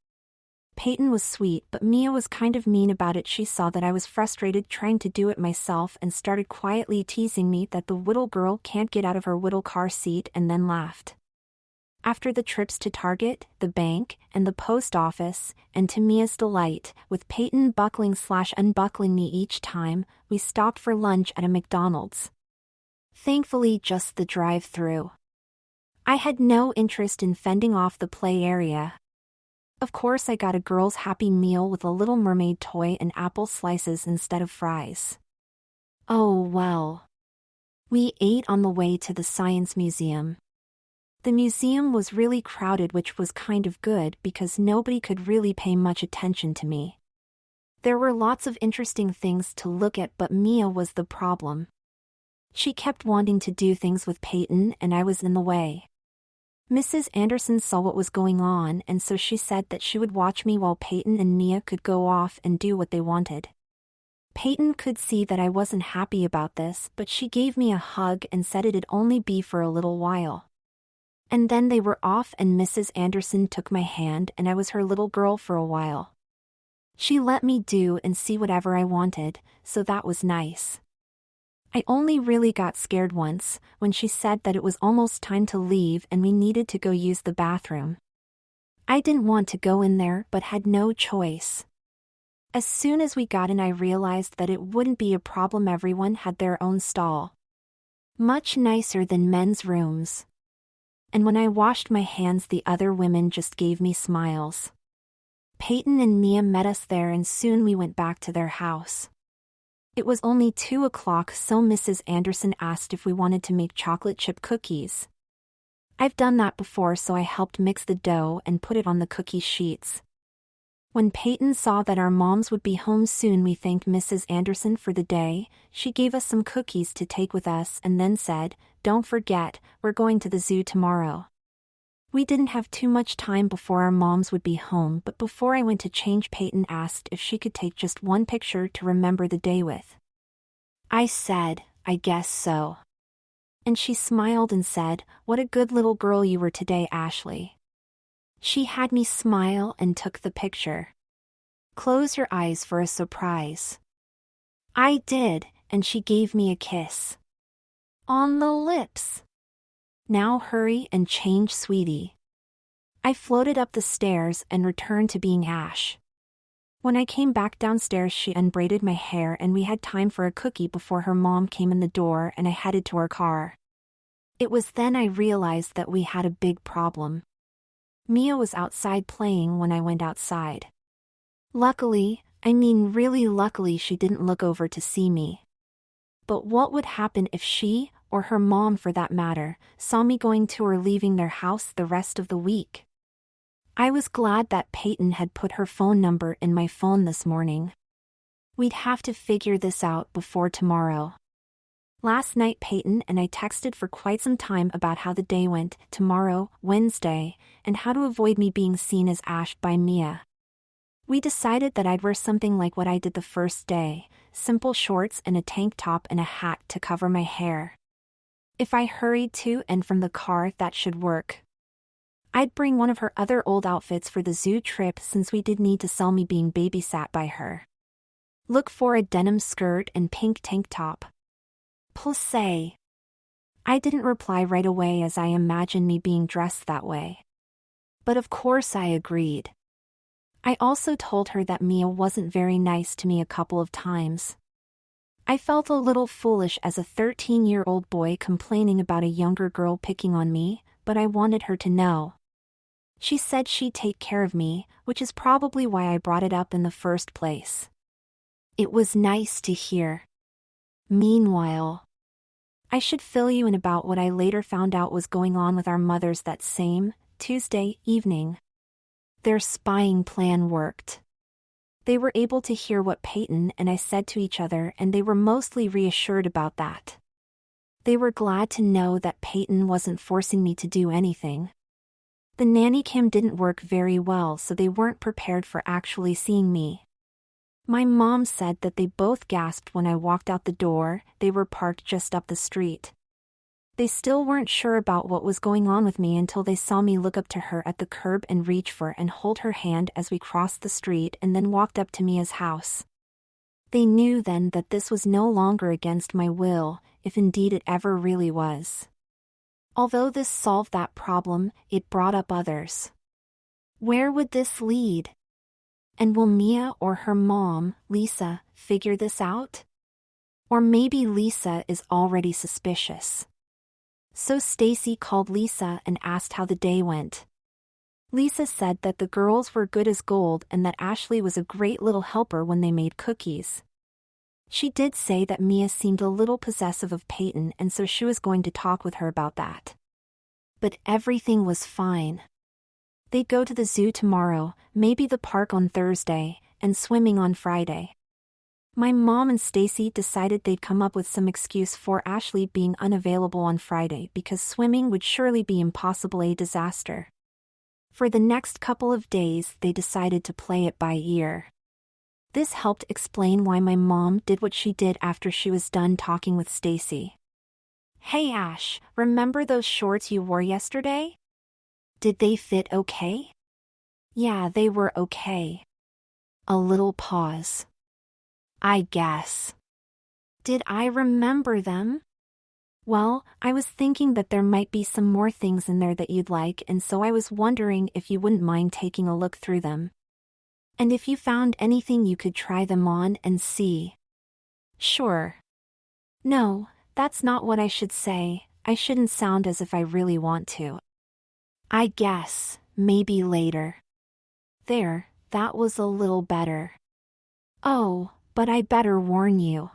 Speaker 1: Peyton was sweet, but Mia was kind of mean about it. She saw that I was frustrated trying to do it myself and started quietly teasing me that the little girl can't get out of her little car seat and then laughed. After the trips to Target, the bank, and the post office, and to Mia's delight, with Peyton buckling/unbuckling me each time, we stopped for lunch at a McDonald's. Thankfully, just the drive-through. I had no interest in fending off the play area. Of course, I got a girl's Happy Meal with a Little Mermaid toy and apple slices instead of fries. Oh well. We ate on the way to the science museum. The museum was really crowded, which was kind of good because nobody could really pay much attention to me. There were lots of interesting things to look at, but Mia was the problem. She kept wanting to do things with Peyton and I was in the way. Mrs. Anderson saw what was going on, and so she said that she would watch me while Peyton and Mia could go off and do what they wanted. Peyton could see that I wasn't happy about this, but she gave me a hug and said it'd only be for a little while. And then they were off and Mrs. Anderson took my hand and I was her little girl for a while. She let me do and see whatever I wanted, so that was nice. I only really got scared once, when she said that it was almost time to leave and we needed to go use the bathroom. I didn't want to go in there but had no choice. As soon as we got in, I realized that it wouldn't be a problem. Everyone had their own stall. Much nicer than men's rooms. And when I washed my hands, the other women just gave me smiles. Peyton and Mia met us there and soon we went back to their house. It was only 2 o'clock, so Mrs. Anderson asked if we wanted to make chocolate chip cookies. I've done that before, so I helped mix the dough and put it on the cookie sheets. When Peyton saw that our moms would be home soon, we thanked Mrs. Anderson for the day. She gave us some cookies to take with us and then said, "Don't forget, we're going to the zoo tomorrow." We didn't have too much time before our moms would be home, but before I went to change, Peyton asked if she could take just one picture to remember the day with. I said, "I guess so." And she smiled and said, "What a good little girl you were today, Ashley." She had me smile and took the picture. "Close your eyes for a surprise." I did, and she gave me a kiss. On the lips. "Now hurry and change, sweetie." I floated up the stairs and returned to being Ash. When I came back downstairs, she unbraided my hair and we had time for a cookie before her mom came in the door and I headed to our car. It was then I realized that we had a big problem. Mia was outside playing when I went outside. Luckily, really luckily, she didn't look over to see me. But what would happen if she, or her mom for that matter, saw me going to or leaving their house the rest of the week? I was glad that Peyton had put her phone number in my phone this morning. We'd have to figure this out before tomorrow. Last night Peyton and I texted for quite some time about how the day went tomorrow, Wednesday, and how to avoid me being seen as Ash by Mia. We decided that I'd wear something like what I did the first day, simple shorts and a tank top and a hat to cover my hair. If I hurried to and from the car, that should work. I'd bring one of her other old outfits for the zoo trip since we did need to sell me being babysat by her. Look for a denim skirt and pink tank top. Plissé. I didn't reply right away as I imagined me being dressed that way. But of course I agreed. I also told her that Mia wasn't very nice to me a couple of times. I felt a little foolish as a 13-year-old boy complaining about a younger girl picking on me, but I wanted her to know. She said she'd take care of me, which is probably why I brought it up in the first place. It was nice to hear. Meanwhile, I should fill you in about what I later found out was going on with our mothers that same Tuesday evening. Their spying plan worked. They were able to hear what Peyton and I said to each other, and they were mostly reassured about that. They were glad to know that Peyton wasn't forcing me to do anything. The nanny cam didn't work very well, so they weren't prepared for actually seeing me. My mom said that they both gasped when I walked out the door. They were parked just up the street. They still weren't sure about what was going on with me until they saw me look up to her at the curb and reach for and hold her hand as we crossed the street and then walked up to Mia's house. They knew then that this was no longer against my will, if indeed it ever really was. Although this solved that problem, it brought up others. Where would this lead? And will Mia or her mom, Lisa, figure this out? Or maybe Lisa is already suspicious. So Stacy called Lisa and asked how the day went. Lisa said that the girls were good as gold and that Ashley was a great little helper when they made cookies. She did say that Mia seemed a little possessive of Peyton, and so she was going to talk with her about that. But everything was fine. They'd go to the zoo tomorrow, maybe the park on Thursday, and swimming on Friday. My mom and Stacy decided they'd come up with some excuse for Ashley being unavailable on Friday because swimming would surely be impossible, a disaster. For the next couple of days, they decided to play it by ear. This helped explain why my mom did what she did after she was done talking with Stacy. "Hey Ash, remember those shorts you wore yesterday? Did they fit okay?" "Yeah, they were okay." A little pause. "I guess. Did I remember them?" "Well, I was thinking that there might be some more things in there that you'd like, and so I was wondering if you wouldn't mind taking a look through them. And if you found anything you could try them on and see." "Sure." "No, that's not what I should say. I shouldn't sound as if I really want to." "I guess, maybe later." There, that was a little better. "Oh, but I better warn you.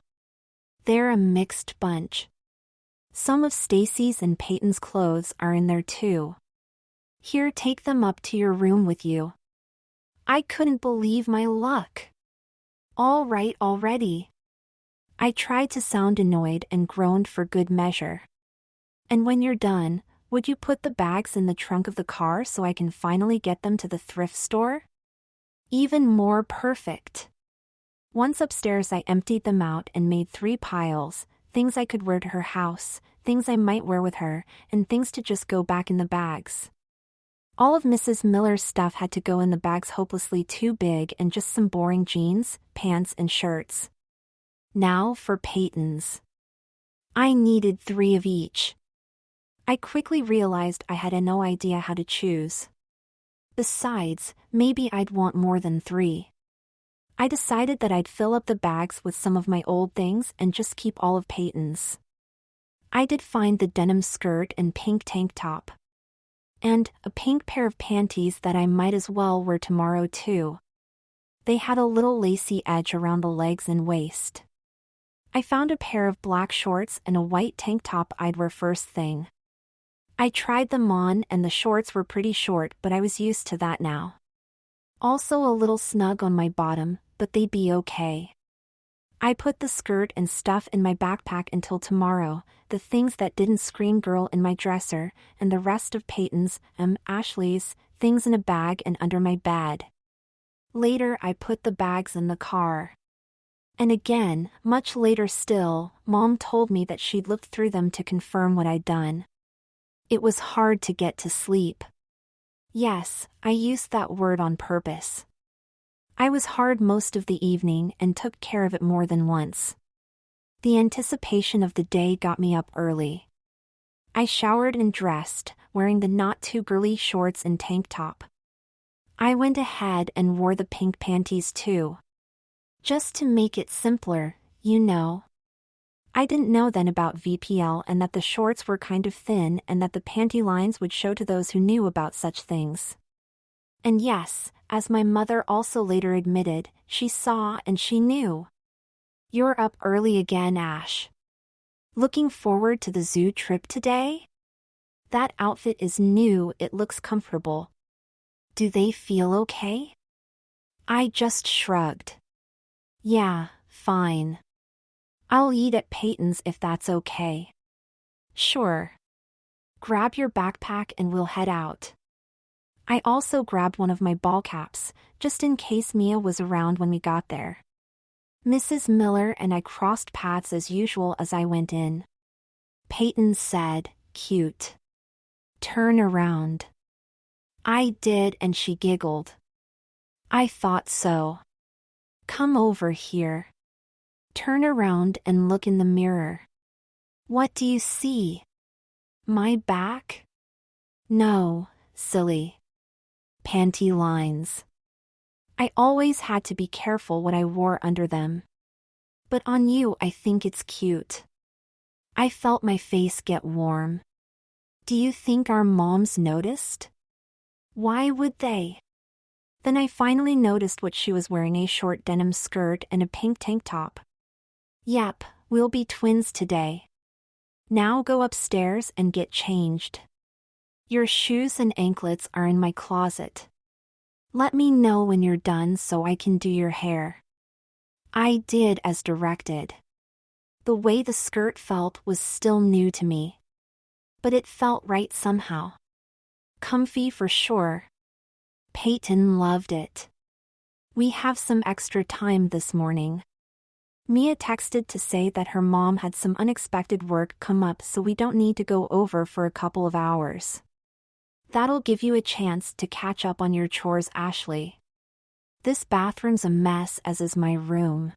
Speaker 1: They're a mixed bunch. Some of Stacy's and Peyton's clothes are in there too. Here, take them up to your room with you." I couldn't believe my luck. "All right already." I tried to sound annoyed and groaned for good measure. "And when you're done, would you put the bags in the trunk of the car so I can finally get them to the thrift store?" Even more perfect. Once upstairs, I emptied them out and made 3 piles: things I could wear to her house, things I might wear with her, and things to just go back in the bags. All of Mrs. Miller's stuff had to go in the bags hopelessly too big, and just some boring jeans, pants, and shirts. Now for Peyton's. I needed 3 of each. I quickly realized I had no idea how to choose. Besides, maybe I'd want more than 3. I decided that I'd fill up the bags with some of my old things and just keep all of Peyton's. I did find the denim skirt and pink tank top. And a pink pair of panties that I might as well wear tomorrow too. They had a little lacy edge around the legs and waist. I found a pair of black shorts and a white tank top I'd wear first thing. I tried them on, and the shorts were pretty short, but I was used to that now. Also a little snug on my bottom, but they'd be okay. I put the skirt and stuff in my backpack until tomorrow, the things that didn't scream girl in my dresser, and the rest of Peyton's, Ashley's, things in a bag and under my bed. Later I put the bags in the car. And again, much later still, Mom told me that she'd looked through them to confirm what I'd done. It was hard to get to sleep. Yes, I used that word on purpose. I was hard most of the evening and took care of it more than once. The anticipation of the day got me up early. I showered and dressed, wearing the not-too-girly shorts and tank top. I went ahead and wore the pink panties too. Just to make it simpler, you know. I didn't know then about VPL and that the shorts were kind of thin and that the panty lines would show to those who knew about such things. And yes, as my mother also later admitted, she saw and she knew. "You're up early again, Ash. Looking forward to the zoo trip today? That outfit is new, it looks comfortable. Do they feel okay?" I just shrugged. "Yeah, fine. I'll eat at Peyton's if that's okay." "Sure. Grab your backpack and we'll head out." I also grabbed one of my ball caps, just in case Mia was around when we got there. Mrs. Miller and I crossed paths as usual as I went in. Peyton said, "Cute. Turn around." I did, and she giggled. "I thought so. Come over here. Turn around and look in the mirror." "What do you see? My back?" "No, silly. Panty lines. I always had to be careful what I wore under them. But on you I think it's cute." I felt my face get warm. "Do you think our moms noticed?" "Why would they?" Then I finally noticed what she was wearing: a short denim skirt and a pink tank top. Yep, we'll be twins today. Now go upstairs and get changed. Your shoes and anklets are in my closet. Let me know when you're done so I can do your hair. I did as directed. The way the skirt felt was still new to me. But it felt right somehow. Comfy for sure. Peyton loved it. We have some extra time this morning. Mia texted to say that her mom had some unexpected work come up so we don't need to go over for a couple of hours. That'll give you a chance to catch up on your chores, Ashley. This bathroom's a mess, as is my room.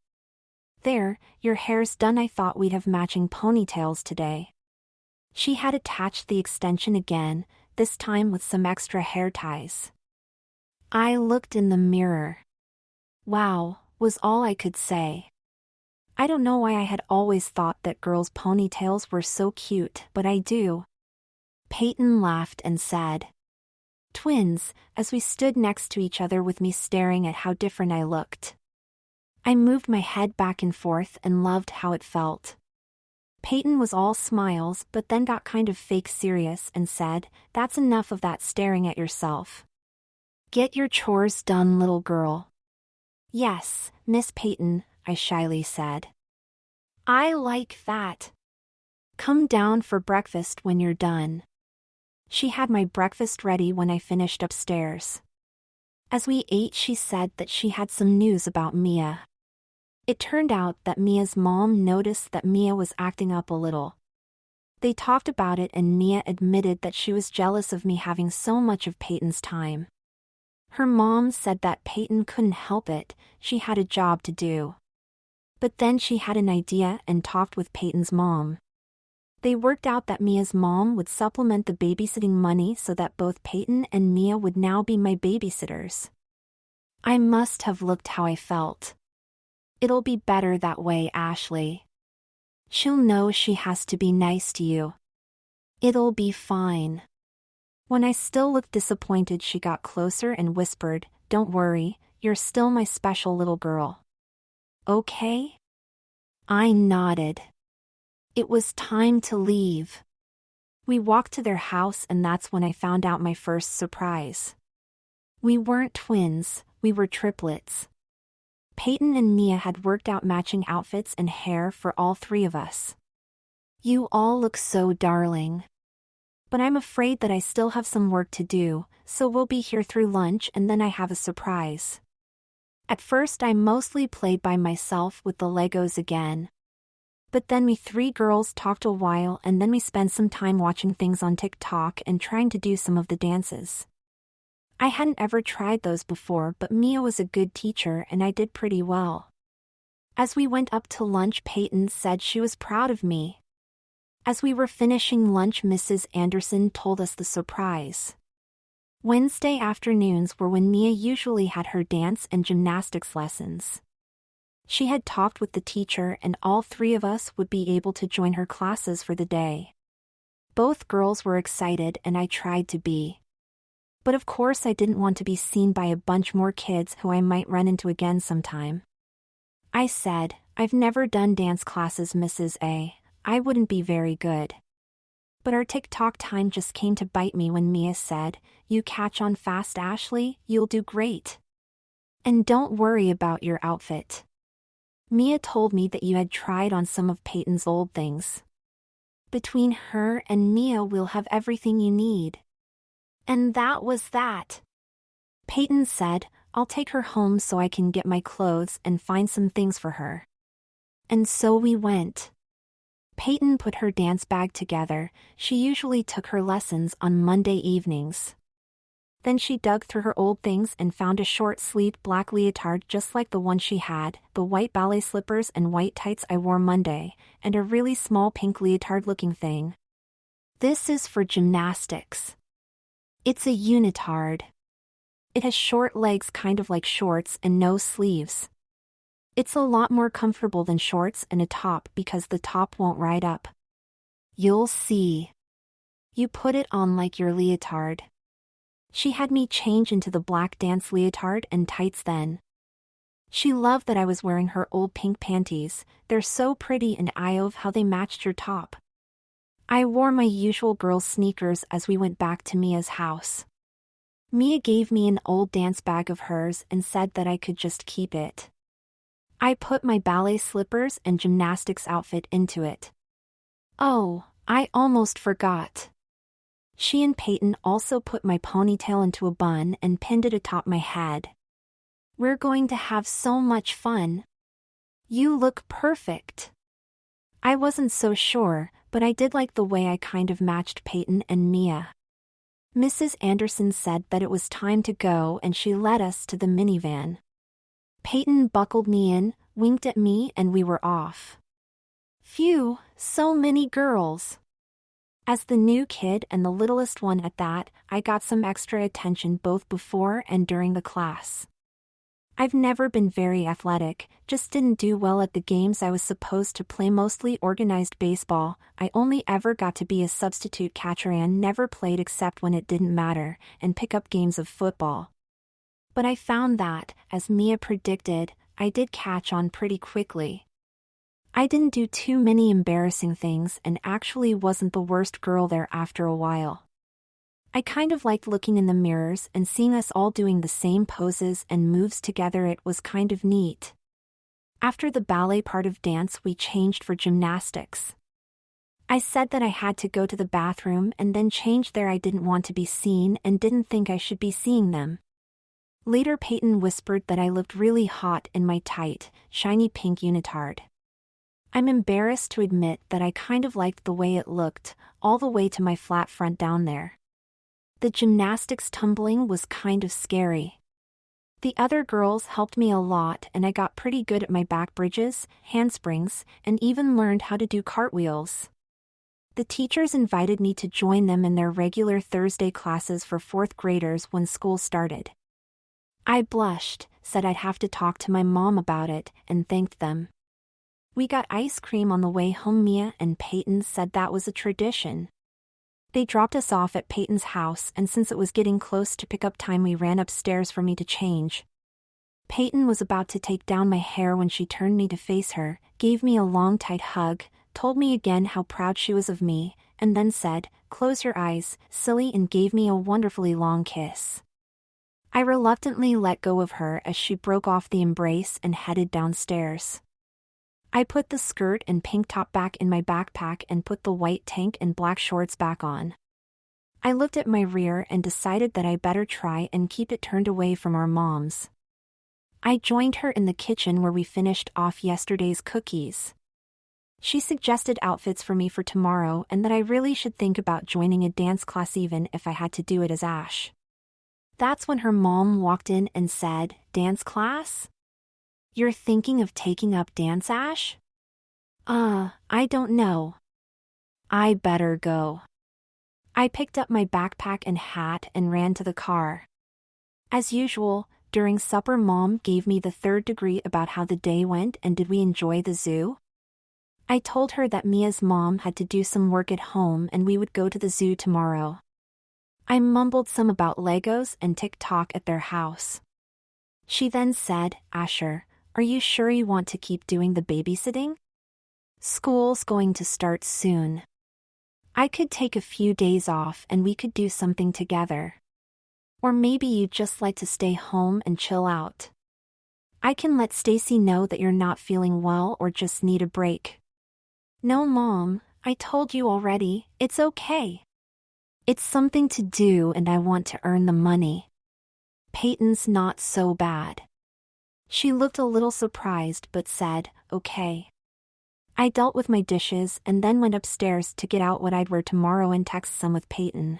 Speaker 1: There, your hair's done. I thought we'd have matching ponytails today. She had attached the extension again, this time with some extra hair ties. I looked in the mirror. Wow, was all I could say. I don't know why I had always thought that girls' ponytails were so cute, but I do. Peyton laughed and said, "Twins," as we stood next to each other with me staring at how different I looked. I moved my head back and forth and loved how it felt. Peyton was all smiles but then got kind of fake serious and said, "That's enough of that staring at yourself. Get your chores done, little girl." "Yes, Miss Peyton," I shyly said. "I like that. Come down for breakfast when you're done." She had my breakfast ready when I finished upstairs. As we ate, she said that she had some news about Mia. It turned out that Mia's mom noticed that Mia was acting up a little. They talked about it and Mia admitted that she was jealous of me having so much of Peyton's time. Her mom said that Peyton couldn't help it, she had a job to do. But then she had an idea and talked with Peyton's mom. They worked out that Mia's mom would supplement the babysitting money so that both Peyton and Mia would now be my babysitters. I must have looked how I felt. It'll be better that way, Ashley. She'll know she has to be nice to you. It'll be fine. When I still looked disappointed, she got closer and whispered, "Don't worry, you're still my special little girl. Okay?" I nodded. It was time to leave. We walked to their house and that's when I found out my first surprise. We weren't twins, we were triplets. Peyton and Mia had worked out matching outfits and hair for all three of us. "You all look so darling. But I'm afraid that I still have some work to do, so we'll be here through lunch and then I have a surprise." At first I mostly played by myself with the Legos again. But then we three girls talked a while and then we spent some time watching things on TikTok and trying to do some of the dances. I hadn't ever tried those before, but Mia was a good teacher and I did pretty well. As we went up to lunch, Peyton said she was proud of me. As we were finishing lunch, Mrs. Anderson told us the surprise. Wednesday afternoons were when Mia usually had her dance and gymnastics lessons. She had talked with the teacher and all three of us would be able to join her classes for the day. Both girls were excited and I tried to be. But of course I didn't want to be seen by a bunch more kids who I might run into again sometime. I said, "I've never done dance classes, Mrs. A. I wouldn't be very good." But our TikTok time just came to bite me when Mia said, "You catch on fast, Ashley, you'll do great. And don't worry about your outfit. Mia told me that you had tried on some of Peyton's old things. Between her and Mia we'll have everything you need." And that was that. Peyton said, "I'll take her home so I can get my clothes and find some things for her." And so we went. Peyton put her dance bag together. She usually took her lessons on Monday evenings. Then she dug through her old things and found a short-sleeved black leotard just like the one she had, the white ballet slippers and white tights I wore Monday, and a really small pink leotard-looking thing. "This is for gymnastics. It's a unitard. It has short legs kind of like shorts and no sleeves. It's a lot more comfortable than shorts and a top because the top won't ride up. You'll see. You put it on like your leotard." She had me change into the black dance leotard and tights then. She loved that I was wearing her old pink panties. They're so pretty, and I love how they matched your top. I wore my usual girls' sneakers as we went back to Mia's house. Mia gave me an old dance bag of hers and said that I could just keep it. I put my ballet slippers and gymnastics outfit into it. Oh, I almost forgot. She and Peyton also put my ponytail into a bun and pinned it atop my head. We're going to have so much fun. You look perfect. I wasn't so sure, but I did like the way I kind of matched Peyton and Mia. Mrs. Anderson said that it was time to go, and she led us to the minivan. Peyton buckled me in, winked at me, and we were off. Phew, so many girls. As the new kid and the littlest one at that, I got some extra attention both before and during the class. I've never been very athletic, just didn't do well at the games I was supposed to play, mostly organized baseball. I only ever got to be a substitute catcher and never played except when it didn't matter, and pick up games of football. But I found that, as Mia predicted, I did catch on pretty quickly. I didn't do too many embarrassing things and actually wasn't the worst girl there after a while. I kind of liked looking in the mirrors and seeing us all doing the same poses and moves together. It was kind of neat. After the ballet part of dance, we changed for gymnastics. I said that I had to go to the bathroom and then change there. I didn't want to be seen and didn't think I should be seeing them. Later, Peyton whispered that I looked really hot in my tight, shiny pink unitard. I'm embarrassed to admit that I kind of liked the way it looked, all the way to my flat front down there. The gymnastics tumbling was kind of scary. The other girls helped me a lot, and I got pretty good at my back bridges, handsprings, and even learned how to do cartwheels. The teachers invited me to join them in their regular Thursday classes for fourth graders when school started. I blushed, said I'd have to talk to my mom about it, and thanked them. We got ice cream on the way home. Mia and Peyton said that was a tradition. They dropped us off at Peyton's house, and since it was getting close to pickup time, we ran upstairs for me to change. Peyton was about to take down my hair when she turned me to face her, gave me a long tight hug, told me again how proud she was of me, and then said, "Close your eyes, silly," and gave me a wonderfully long kiss. I reluctantly let go of her as she broke off the embrace and headed downstairs. I put the skirt and pink top back in my backpack and put the white tank and black shorts back on. I looked at my rear and decided that I better try and keep it turned away from our moms. I joined her in the kitchen where we finished off yesterday's cookies. She suggested outfits for me for tomorrow and that I really should think about joining a dance class even if I had to do it as Ash. That's when her mom walked in and said, "Dance class? You're thinking of taking up dance, Ash?" I don't know. I better go. I picked up my backpack and hat and ran to the car. As usual, during supper, Mom gave me the third degree about how the day went and did we enjoy the zoo. I told her that Mia's mom had to do some work at home and we would go to the zoo tomorrow. I mumbled some about Legos and TikTok at their house. She then said, "Asher, are you sure you want to keep doing the babysitting? School's going to start soon. I could take a few days off and we could do something together. Or maybe you'd just like to stay home and chill out. I can let Stacy know that you're not feeling well or just need a break." "No, Mom, I told you already, it's okay. It's something to do and I want to earn the money. Peyton's not so bad." She looked a little surprised but said, "Okay." I dealt with my dishes and then went upstairs to get out what I'd wear tomorrow and text some with Peyton.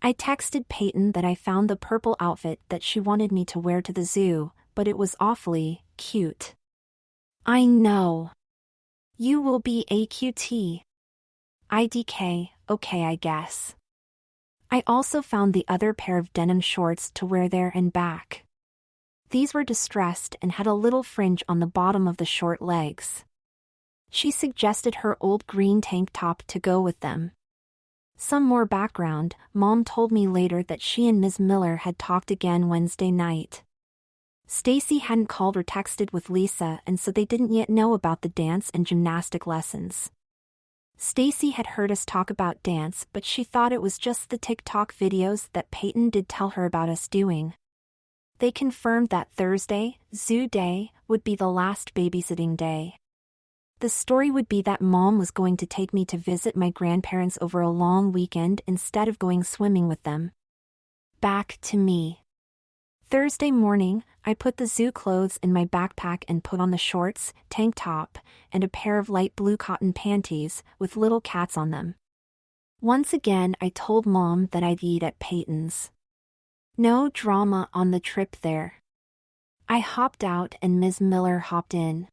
Speaker 1: I texted Peyton that I found the purple outfit that she wanted me to wear to the zoo, but it was awfully cute. "I know. You will be a cutie." IDK, okay I guess. I also found the other pair of denim shorts to wear there and back. These were distressed and had a little fringe on the bottom of the short legs. She suggested her old green tank top to go with them. Some more background, Mom told me later that she and Ms. Miller had talked again Wednesday night. Stacy hadn't called or texted with Lisa, and so they didn't yet know about the dance and gymnastic lessons. Stacy had heard us talk about dance, but she thought it was just the TikTok videos that Peyton did tell her about us doing. They confirmed that Thursday, zoo day, would be the last babysitting day. The story would be that Mom was going to take me to visit my grandparents over a long weekend instead of going swimming with them. Back to me. Thursday morning, I put the zoo clothes in my backpack and put on the shorts, tank top, and a pair of light blue cotton panties with little cats on them. Once again, I told Mom that I'd eat at Peyton's. No drama on the trip there. I hopped out and Ms. Miller hopped in.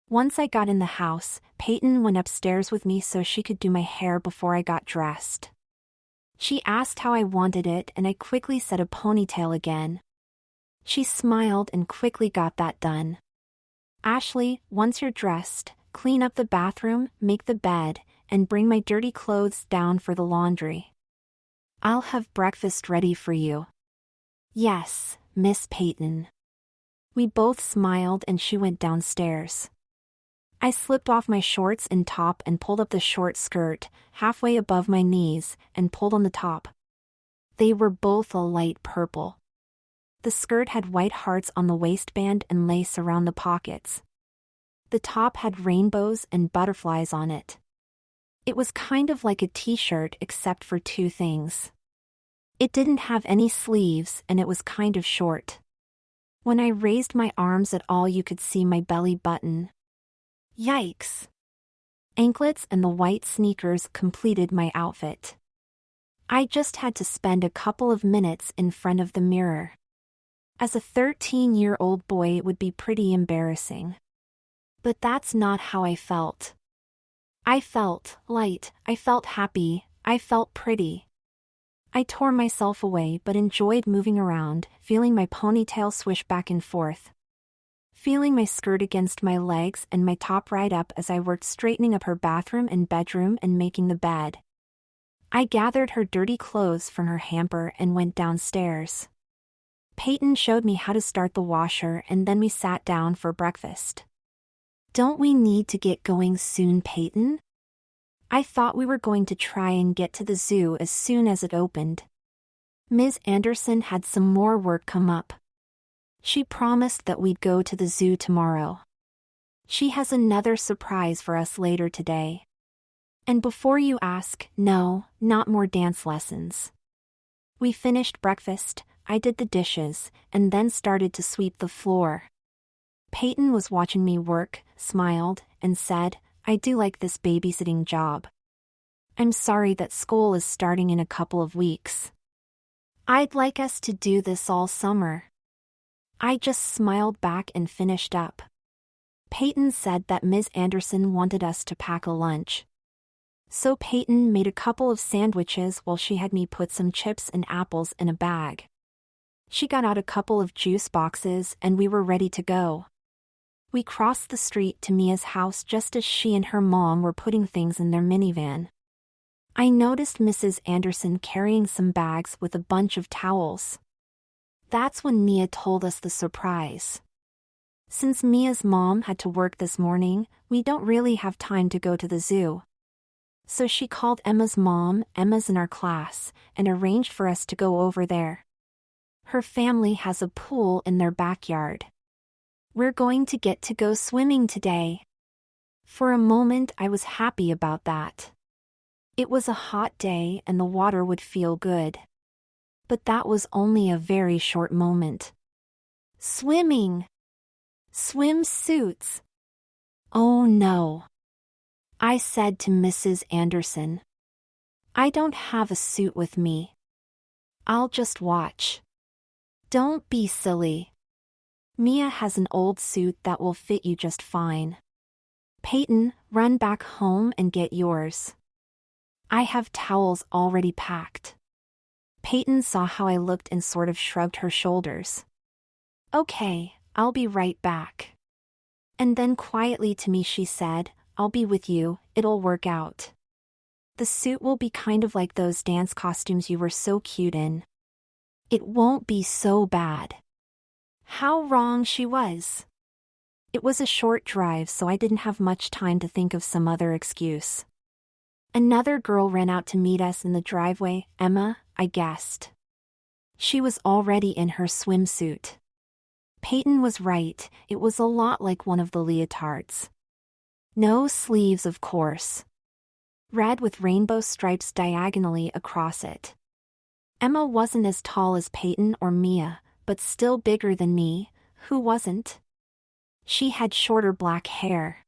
Speaker 1: Once I got in the house, Peyton went upstairs with me so she could do my hair before I got dressed. She asked how I wanted it and I quickly said a ponytail again. She smiled and quickly got that done. Ashley, once you're dressed, clean up the bathroom, make the bed, and bring my dirty clothes down for the laundry. I'll have breakfast ready for you. Yes, Miss Peyton. We both smiled and she went downstairs. I slipped off my shorts and top and pulled up the short skirt, halfway above my knees, and pulled on the top. They were both a light purple. The skirt had white hearts on the waistband and lace around the pockets. The top had rainbows and butterflies on it. It was kind of like a t-shirt except for two things. It didn't have any sleeves and it was kind of short. When I raised my arms at all you could see my belly button. Yikes! Anklets and the white sneakers completed my outfit. I just had to spend a couple of minutes in front of the mirror. As a 13-year-old boy it would be pretty embarrassing. But that's not how I felt. I felt light, I felt happy, I felt pretty. I tore myself away but enjoyed moving around, feeling my ponytail swish back and forth. Feeling my skirt against my legs and my top right up as I worked straightening up her bathroom and bedroom and making the bed. I gathered her dirty clothes from her hamper and went downstairs. Peyton showed me how to start the washer and then we sat down for breakfast. Don't we need to get going soon, Peyton? I thought we were going to try and get to the zoo as soon as it opened. Ms. Anderson had some more work come up. She promised that we'd go to the zoo tomorrow. She has another surprise for us later today. And before you ask, no, not more dance lessons. We finished breakfast, I did the dishes, and then started to sweep the floor. Peyton was watching me work, smiled, and said, I do like this babysitting job. I'm sorry that school is starting in a couple of weeks. I'd like us to do this all summer. I just smiled back and finished up. Peyton said that Ms. Anderson wanted us to pack a lunch. So Peyton made a couple of sandwiches while she had me put some chips and apples in a bag. She got out a couple of juice boxes and we were ready to go. We crossed the street to Mia's house just as she and her mom were putting things in their minivan. I noticed Mrs. Anderson carrying some bags with a bunch of towels. That's when Mia told us the surprise. Since Mia's mom had to work this morning, we don't really have time to go to the zoo. So she called Emma's mom, Emma's in our class, and arranged for us to go over there. Her family has a pool in their backyard. We're going to get to go swimming today. For a moment I was happy about that. It was a hot day and the water would feel good. But that was only a very short moment. Swimming! Swimsuits! Oh no! I said to Mrs. Anderson. I don't have a suit with me. I'll just watch. Don't be silly. Mia has an old suit that will fit you just fine. Peyton, run back home and get yours. I have towels already packed. Peyton saw how I looked and sort of shrugged her shoulders. Okay, I'll be right back. And then quietly to me she said, I'll be with you, it'll work out. The suit will be kind of like those dance costumes you were so cute in. It won't be so bad. How wrong she was. It was a short drive, so I didn't have much time to think of some other excuse. Another girl ran out to meet us in the driveway, Emma, I guessed. She was already in her swimsuit. Peyton was right, it was a lot like one of the leotards. No sleeves, of course. Red with rainbow stripes diagonally across it. Emma wasn't as tall as Peyton or Mia, but still bigger than me, who wasn't? She had shorter black hair.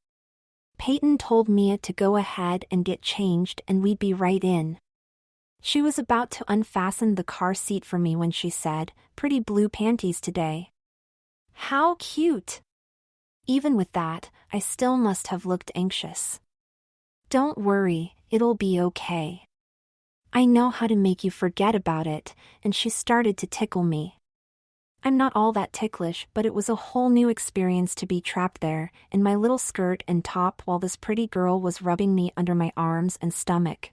Speaker 1: Peyton told Mia to go ahead and get changed and we'd be right in. She was about to unfasten the car seat for me when she said, "Pretty blue panties today." How cute! Even with that, I still must have looked anxious. Don't worry, it'll be okay. I know how to make you forget about it, and she started to tickle me. I'm not all that ticklish, but it was a whole new experience to be trapped there, in my little skirt and top while this pretty girl was rubbing me under my arms and stomach.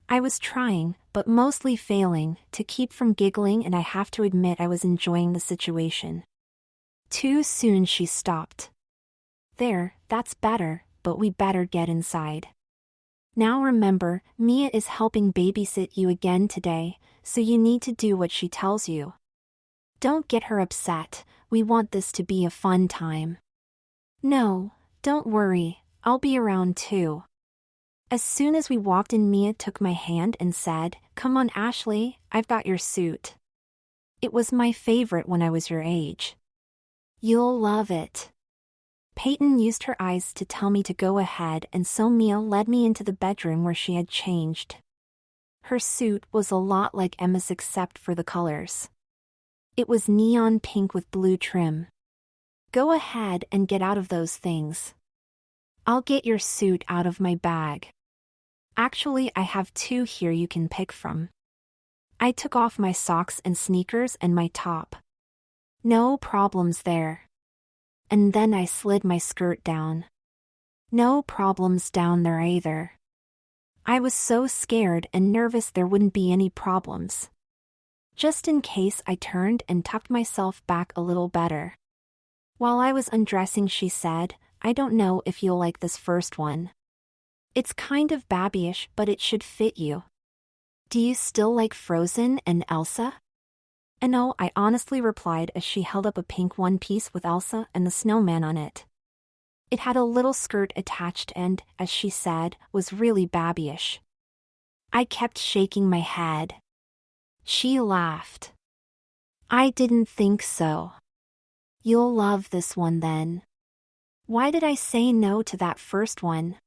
Speaker 1: I was trying, but mostly failing, to keep from giggling, and I have to admit I was enjoying the situation. Too soon she stopped. There, that's better, but we better get inside. Now remember, Mia is helping babysit you again today, so you need to do what she tells you. Don't get her upset, we want this to be a fun time. No, don't worry, I'll be around too. As soon as we walked in, Mia took my hand and said, "Come on, Ashley, I've got your suit. It was my favorite when I was your age. You'll love it." Peyton used her eyes to tell me to go ahead, and so Mia led me into the bedroom where she had changed. Her suit was a lot like Emma's except for the colors. It was neon pink with blue trim. Go ahead and get out of those things. I'll get your suit out of my bag. Actually, I have two here you can pick from. I took off my socks and sneakers and my top. No problems there. And then I slid my skirt down. No problems down there either. I was so scared and nervous there wouldn't be any problems. Just in case, I turned and tucked myself back a little better. While I was undressing, she said, "I don't know if you'll like this first one. It's kind of babyish, but it should fit you. Do you still like Frozen and Elsa?" "And no," I honestly replied as she held up a pink one-piece with Elsa and the snowman on it. It had a little skirt attached and, as she said, was really babyish. I kept shaking my head. She laughed. "I didn't think so. You'll love this one then. Why did I say no to that first one?"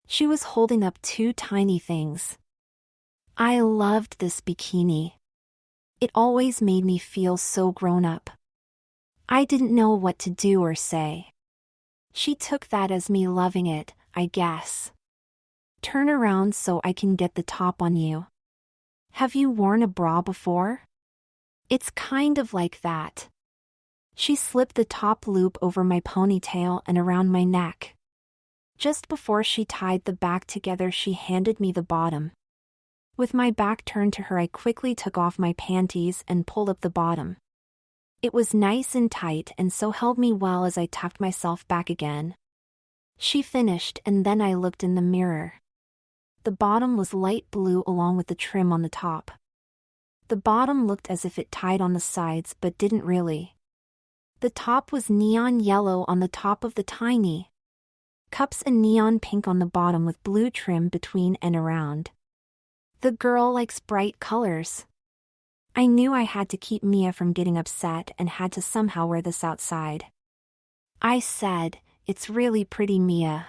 Speaker 1: She was holding up two tiny things. I loved this bikini. It always made me feel so grown up. I didn't know what to do or say. She took that as me loving it, I guess. "Turn around so I can get the top on you. Have you worn a bra before? It's kind of like that." She slipped the top loop over my ponytail and around my neck. Just before she tied the back together, she handed me the bottom. With my back turned to her, I quickly took off my panties and pulled up the bottom. It was nice and tight and so held me well as I tucked myself back again. She finished, and then I looked in the mirror. The bottom was light blue along with the trim on the top. The bottom looked as if it tied on the sides but didn't really. The top was neon yellow on the top of the tiny cups and neon pink on the bottom with blue trim between and around. The girl likes bright colors. I knew I had to keep Mia from getting upset and had to somehow wear this outside. I said, "It's really pretty, Mia.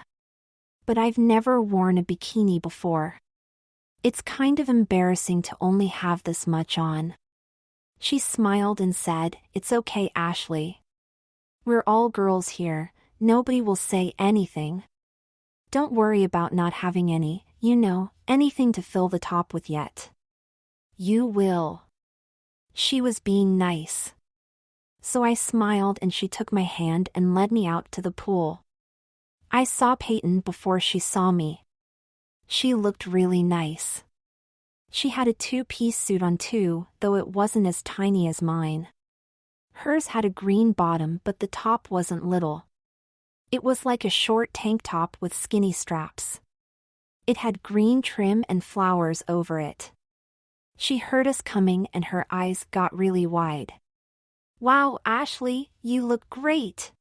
Speaker 1: But I've never worn a bikini before. It's kind of embarrassing to only have this much on." She smiled and said, "It's okay, Ashley. We're all girls here, nobody will say anything. Don't worry about not having any, anything to fill the top with yet. You will." She was being nice. So I smiled and she took my hand and led me out to the pool. I saw Peyton before she saw me. She looked really nice. She had a two-piece suit on too, though it wasn't as tiny as mine. Hers had a green bottom, but the top wasn't little. It was like a short tank top with skinny straps. It had green trim and flowers over it. She heard us coming and her eyes got really wide. "Wow, Ashley, you look great."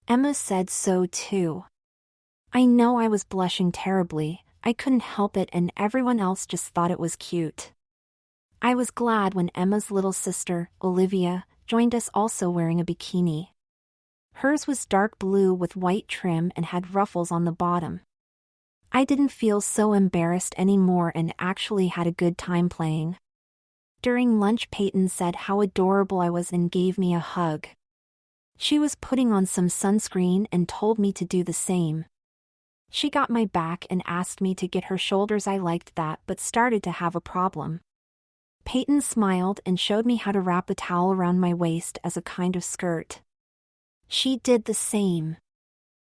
Speaker 1: Emma said so too. I know I was blushing terribly, I couldn't help it, and everyone else just thought it was cute. I was glad when Emma's little sister, Olivia, joined us, also wearing a bikini. Hers was dark blue with white trim and had ruffles on the bottom. I didn't feel so embarrassed anymore and actually had a good time playing. During lunch, Peyton said how adorable I was and gave me a hug. She was putting on some sunscreen and told me to do the same. She got my back and asked me to get her shoulders. I liked that, but started to have a problem. Peyton smiled and showed me how to wrap a towel around my waist as a kind of skirt. She did the same.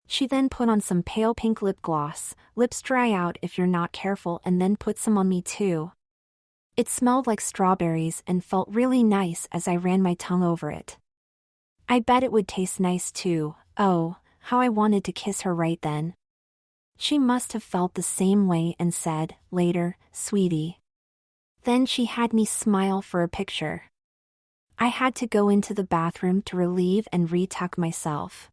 Speaker 1: She then put on some pale pink lip gloss. Lips dry out if you're not careful, and then put some on me too. It smelled like strawberries and felt really nice as I ran my tongue over it. I bet it would taste nice too. Oh, how I wanted to kiss her right then. She must have felt the same way and said, later, "Sweetie." Then she had me smile for a picture. I had to go into the bathroom to relieve and retuck myself.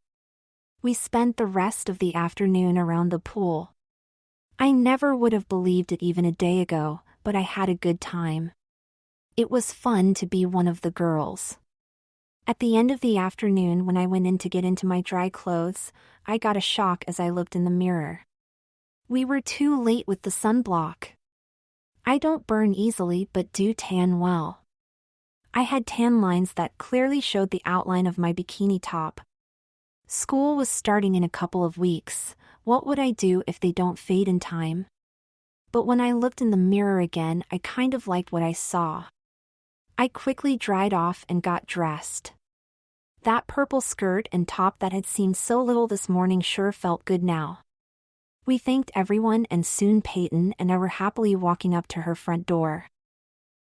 Speaker 1: We spent the rest of the afternoon around the pool. I never would have believed it even a day ago, but I had a good time. It was fun to be one of the girls. At the end of the afternoon, when I went in to get into my dry clothes, I got a shock as I looked in the mirror. We were too late with the sunblock. I don't burn easily but do tan well. I had tan lines that clearly showed the outline of my bikini top. School was starting in a couple of weeks. What would I do if they don't fade in time? But when I looked in the mirror again, I kind of liked what I saw. I quickly dried off and got dressed. That purple skirt and top that had seemed so little this morning sure felt good now. We thanked everyone, and soon Peyton and I were happily walking up to her front door.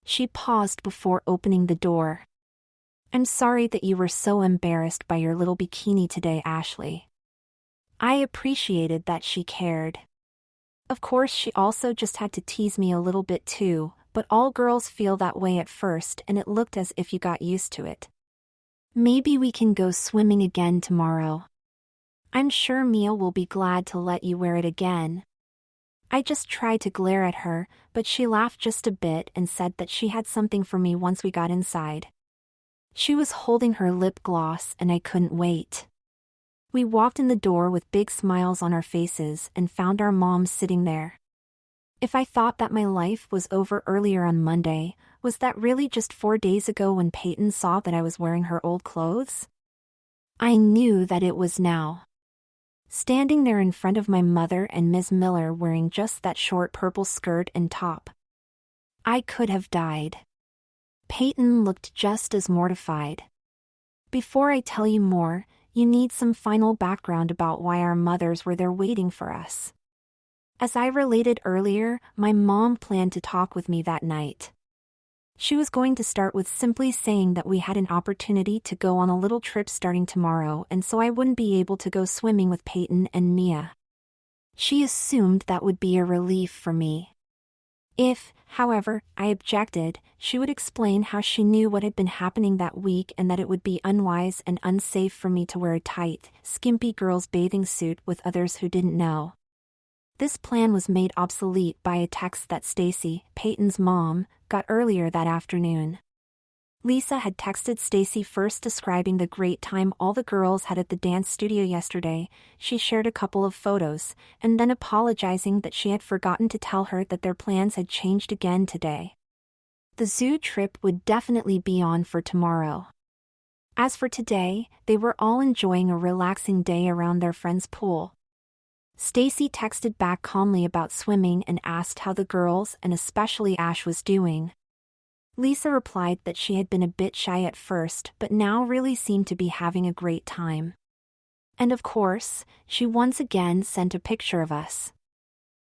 Speaker 1: She paused before opening the door. "I'm sorry that you were so embarrassed by your little bikini today, Ashley." I appreciated that she cared. Of course, she also just had to tease me a little bit too, but all girls feel that way at first, and it looked as if you got used to it. "Maybe we can go swimming again tomorrow. I'm sure Mia will be glad to let you wear it again." I just tried to glare at her, but she laughed just a bit and said that she had something for me once we got inside. She was holding her lip gloss and I couldn't wait. We walked in the door with big smiles on our faces and found our mom sitting there. If I thought that my life was over earlier on Monday, was that really just 4 days ago when Peyton saw that I was wearing her old clothes? I knew that it was now. Standing there in front of my mother and Ms. Miller wearing just that short purple skirt and top. I could have died. Peyton looked just as mortified. Before I tell you more, you need some final background about why our mothers were there waiting for us. As I related earlier, my mom planned to talk with me that night. She was going to start with simply saying that we had an opportunity to go on a little trip starting tomorrow, and so I wouldn't be able to go swimming with Peyton and Mia. She assumed that would be a relief for me. If, however, I objected, she would explain how she knew what had been happening that week and that it would be unwise and unsafe for me to wear a tight, skimpy girl's bathing suit with others who didn't know. This plan was made obsolete by a text that Stacy, Peyton's mom, got earlier that afternoon. Lisa had texted Stacy first describing the great time all the girls had at the dance studio yesterday. She shared a couple of photos, and then apologizing that she had forgotten to tell her that their plans had changed again today. The zoo trip would definitely be on for tomorrow. As for today, they were all enjoying a relaxing day around their friend's pool. Stacy texted back calmly about swimming and asked how the girls and especially Ash was doing. Lisa replied that she had been a bit shy at first but now really seemed to be having a great time. And of course, she once again sent a picture of us.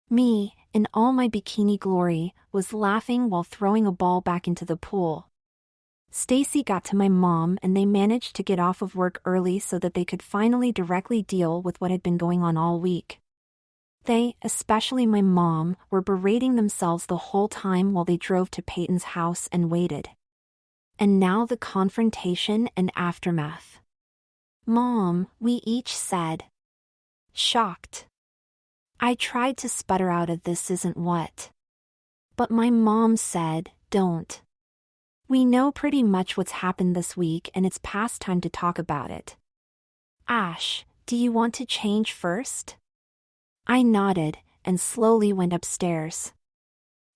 Speaker 1: Me, in all my bikini glory, was laughing while throwing a ball back into the pool. Stacy got to my mom and they managed to get off of work early so that they could finally directly deal with what had been going on all week. They, especially my mom, were berating themselves the whole time while they drove to Peyton's house and waited. And now the confrontation and aftermath. "Mom," we each said. Shocked. I tried to sputter out of "this isn't what." But my mom said, "Don't. We know pretty much what's happened this week and it's past time to talk about it. Ash, do you want to change first?" I nodded and slowly went upstairs.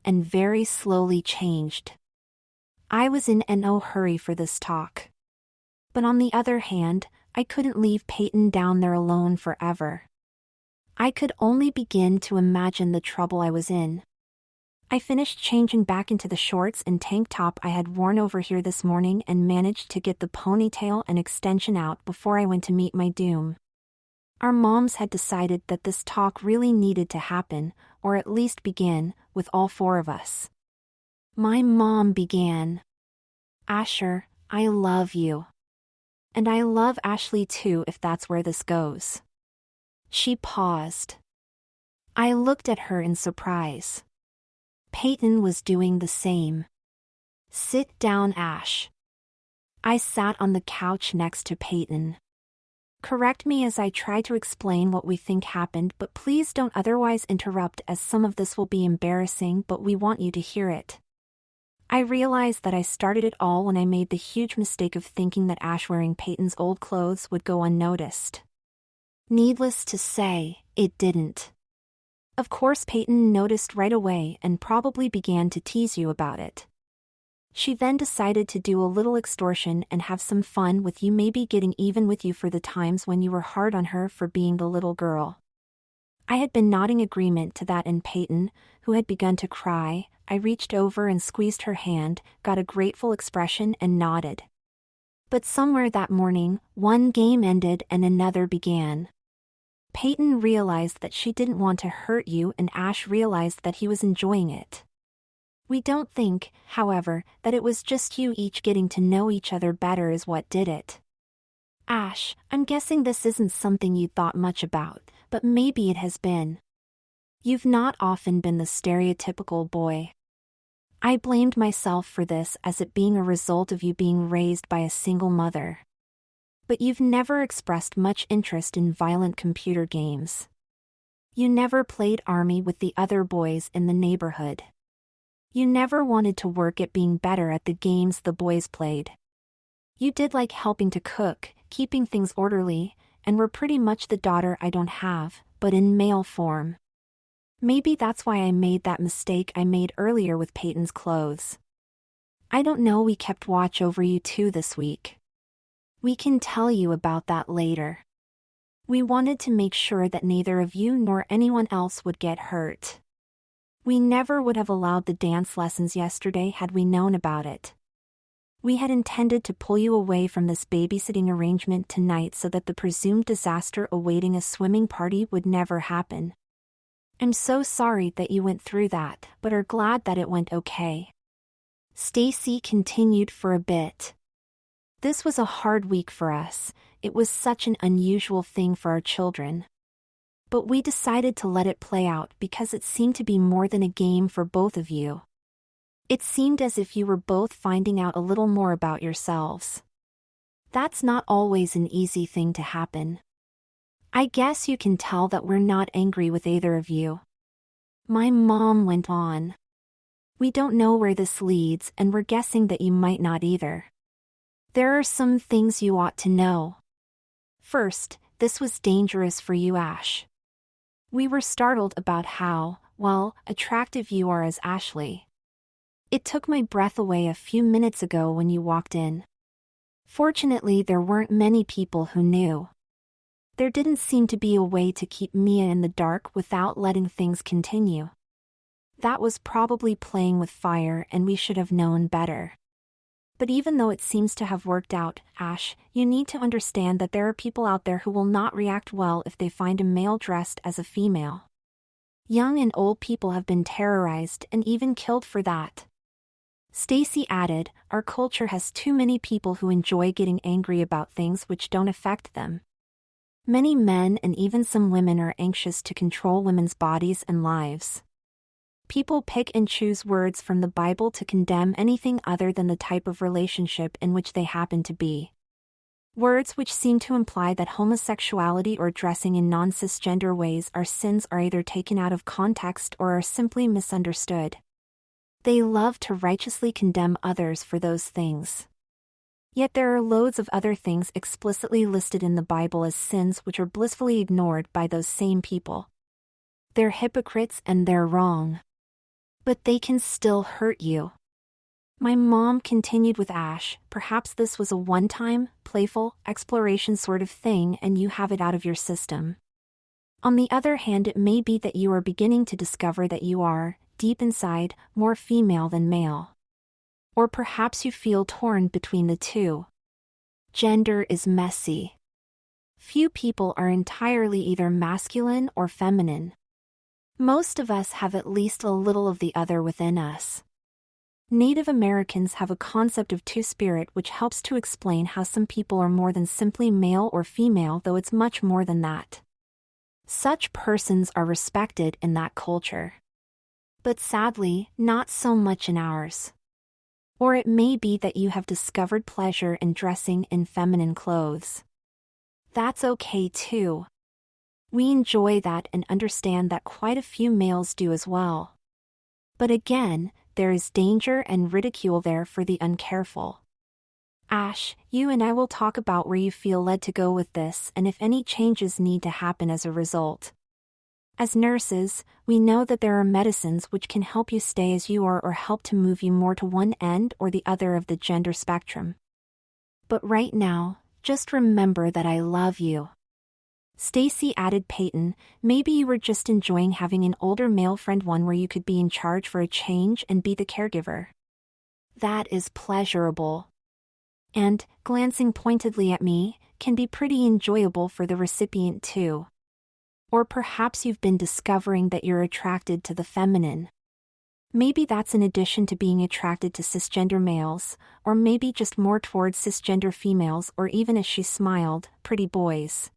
Speaker 1: And very slowly changed. I was in no hurry for this talk. But on the other hand, I couldn't leave Peyton down there alone forever. I could only begin to imagine the trouble I was in. I finished changing back into the shorts and tank top I had worn over here this morning and managed to get the ponytail and extension out before I went to meet my doom. Our moms had decided that this talk really needed to happen, or at least begin, with all four of us. My mom began. "Asher, I love you. And I love Ashley too if that's where this goes." She paused. I looked at her in surprise. Peyton was doing the same. "Sit down, Ash." I sat on the couch next to Peyton. "Correct me as I try to explain what we think happened, but please don't otherwise interrupt as some of this will be embarrassing, but we want you to hear it." I realized that I started it all when I made the huge mistake of thinking that Ash wearing Peyton's old clothes would go unnoticed. Needless to say, it didn't. Of course Peyton noticed right away and probably began to tease you about it. She then decided to do a little extortion and have some fun with you, maybe getting even with you for the times when you were hard on her for being the little girl. I had been nodding agreement to that, and Peyton, who had begun to cry, I reached over and squeezed her hand, got a grateful expression and nodded. But somewhere that morning, one game ended and another began. Peyton realized that she didn't want to hurt you and Ash realized that he was enjoying it. We don't think, however, that it was just you each getting to know each other better is what did it. Ash, I'm guessing this isn't something you thought much about, but maybe it has been. You've not often been the stereotypical boy. I blamed myself for this as it being a result of you being raised by a single mother. But you've never expressed much interest in violent computer games. You never played army with the other boys in the neighborhood. You never wanted to work at being better at the games the boys played. You did like helping to cook, keeping things orderly, and were pretty much the daughter I don't have, but in male form. Maybe that's why I made that mistake I made earlier with Peyton's clothes. I don't know, we kept watch over you too this week. We can tell you about that later. We wanted to make sure that neither of you nor anyone else would get hurt. We never would have allowed the dance lessons yesterday had we known about it. We had intended to pull you away from this babysitting arrangement tonight so that the presumed disaster awaiting a swimming party would never happen. I'm so sorry that you went through that, but are glad that it went okay. Stacy continued for a bit. This was a hard week for us. It was such an unusual thing for our children. But we decided to let it play out because it seemed to be more than a game for both of you. It seemed as if you were both finding out a little more about yourselves. That's not always an easy thing to happen. I guess you can tell that we're not angry with either of you. My mom went on. We don't know where this leads and we're guessing that you might not either. There are some things you ought to know. First, this was dangerous for you, Ash. We were startled about how, well, attractive you are as Ashley. It took my breath away a few minutes ago when you walked in. Fortunately, there weren't many people who knew. There didn't seem to be a way to keep Mia in the dark without letting things continue. That was probably playing with fire and we should have known better. But even though it seems to have worked out, Ash, you need to understand that there are people out there who will not react well if they find a male dressed as a female. Young and old people have been terrorized and even killed for that. Stacy added, our culture has too many people who enjoy getting angry about things which don't affect them. Many men and even some women are anxious to control women's bodies and lives. People pick and choose words from the Bible to condemn anything other than the type of relationship in which they happen to be. Words which seem to imply that homosexuality or dressing in non-cisgender ways are sins are either taken out of context or are simply misunderstood. They love to righteously condemn others for those things. Yet there are loads of other things explicitly listed in the Bible as sins which are blissfully ignored by those same people. They're hypocrites and they're wrong. But they can still hurt you. My mom continued with Ash, perhaps this was a one-time, playful, exploration sort of thing and you have it out of your system. On the other hand, it may be that you are beginning to discover that you are, deep inside, more female than male. Or perhaps you feel torn between the two. Gender is messy. Few people are entirely either masculine or feminine. Most of us have at least a little of the other within us. Native Americans have a concept of two-spirit which helps to explain how some people are more than simply male or female, though it's much more than that. Such persons are respected in that culture. But sadly, not so much in ours. Or it may be that you have discovered pleasure in dressing in feminine clothes. That's okay too. We enjoy that and understand that quite a few males do as well. But again, there is danger and ridicule there for the uncareful. Ash, you and I will talk about where you feel led to go with this and if any changes need to happen as a result. As nurses, we know that there are medicines which can help you stay as you are or help to move you more to one end or the other of the gender spectrum. But right now, just remember that I love you. Stacy added, Peyton, maybe you were just enjoying having an older male friend, one where you could be in charge for a change and be the caregiver. That is pleasurable. And, glancing pointedly at me, can be pretty enjoyable for the recipient too. Or perhaps you've been discovering that you're attracted to the feminine. Maybe that's in addition to being attracted to cisgender males, or maybe just more towards cisgender females, or even, as she smiled, pretty boys.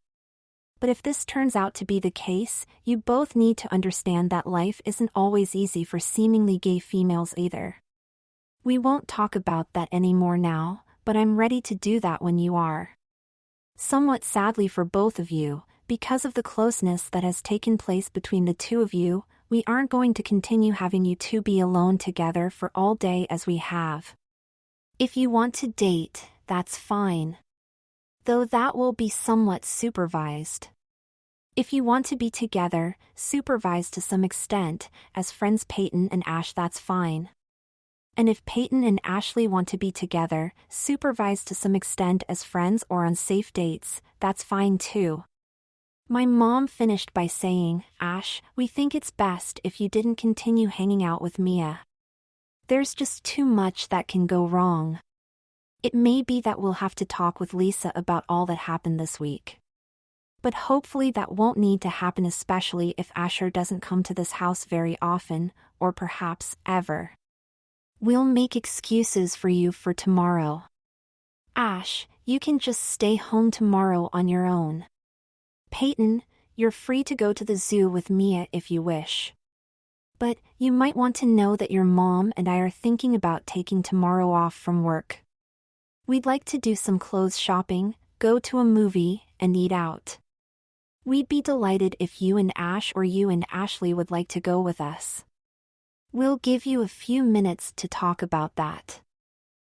Speaker 1: But if this turns out to be the case, you both need to understand that life isn't always easy for seemingly gay females either. We won't talk about that anymore now, but I'm ready to do that when you are. Somewhat sadly for both of you, because of the closeness that has taken place between the two of you, we aren't going to continue having you two be alone together for all day as we have. If you want to date, that's fine. Though that will be somewhat supervised. If you want to be together, supervised to some extent, as friends Peyton and Ash, that's fine. And if Peyton and Ashley want to be together, supervised to some extent as friends or on safe dates, that's fine too. My mom finished by saying, Ash, we think it's best if you didn't continue hanging out with Mia. There's just too much that can go wrong. It may be that we'll have to talk with Lisa about all that happened this week. But hopefully that won't need to happen, especially if Asher doesn't come to this house very often, or perhaps ever. We'll make excuses for you for tomorrow. Ash, you can just stay home tomorrow on your own. Peyton, you're free to go to the zoo with Mia if you wish. But you might want to know that your mom and I are thinking about taking tomorrow off from work. We'd like to do some clothes shopping, go to a movie, and eat out. We'd be delighted if you and Ash or you and Ashley would like to go with us. We'll give you a few minutes to talk about that.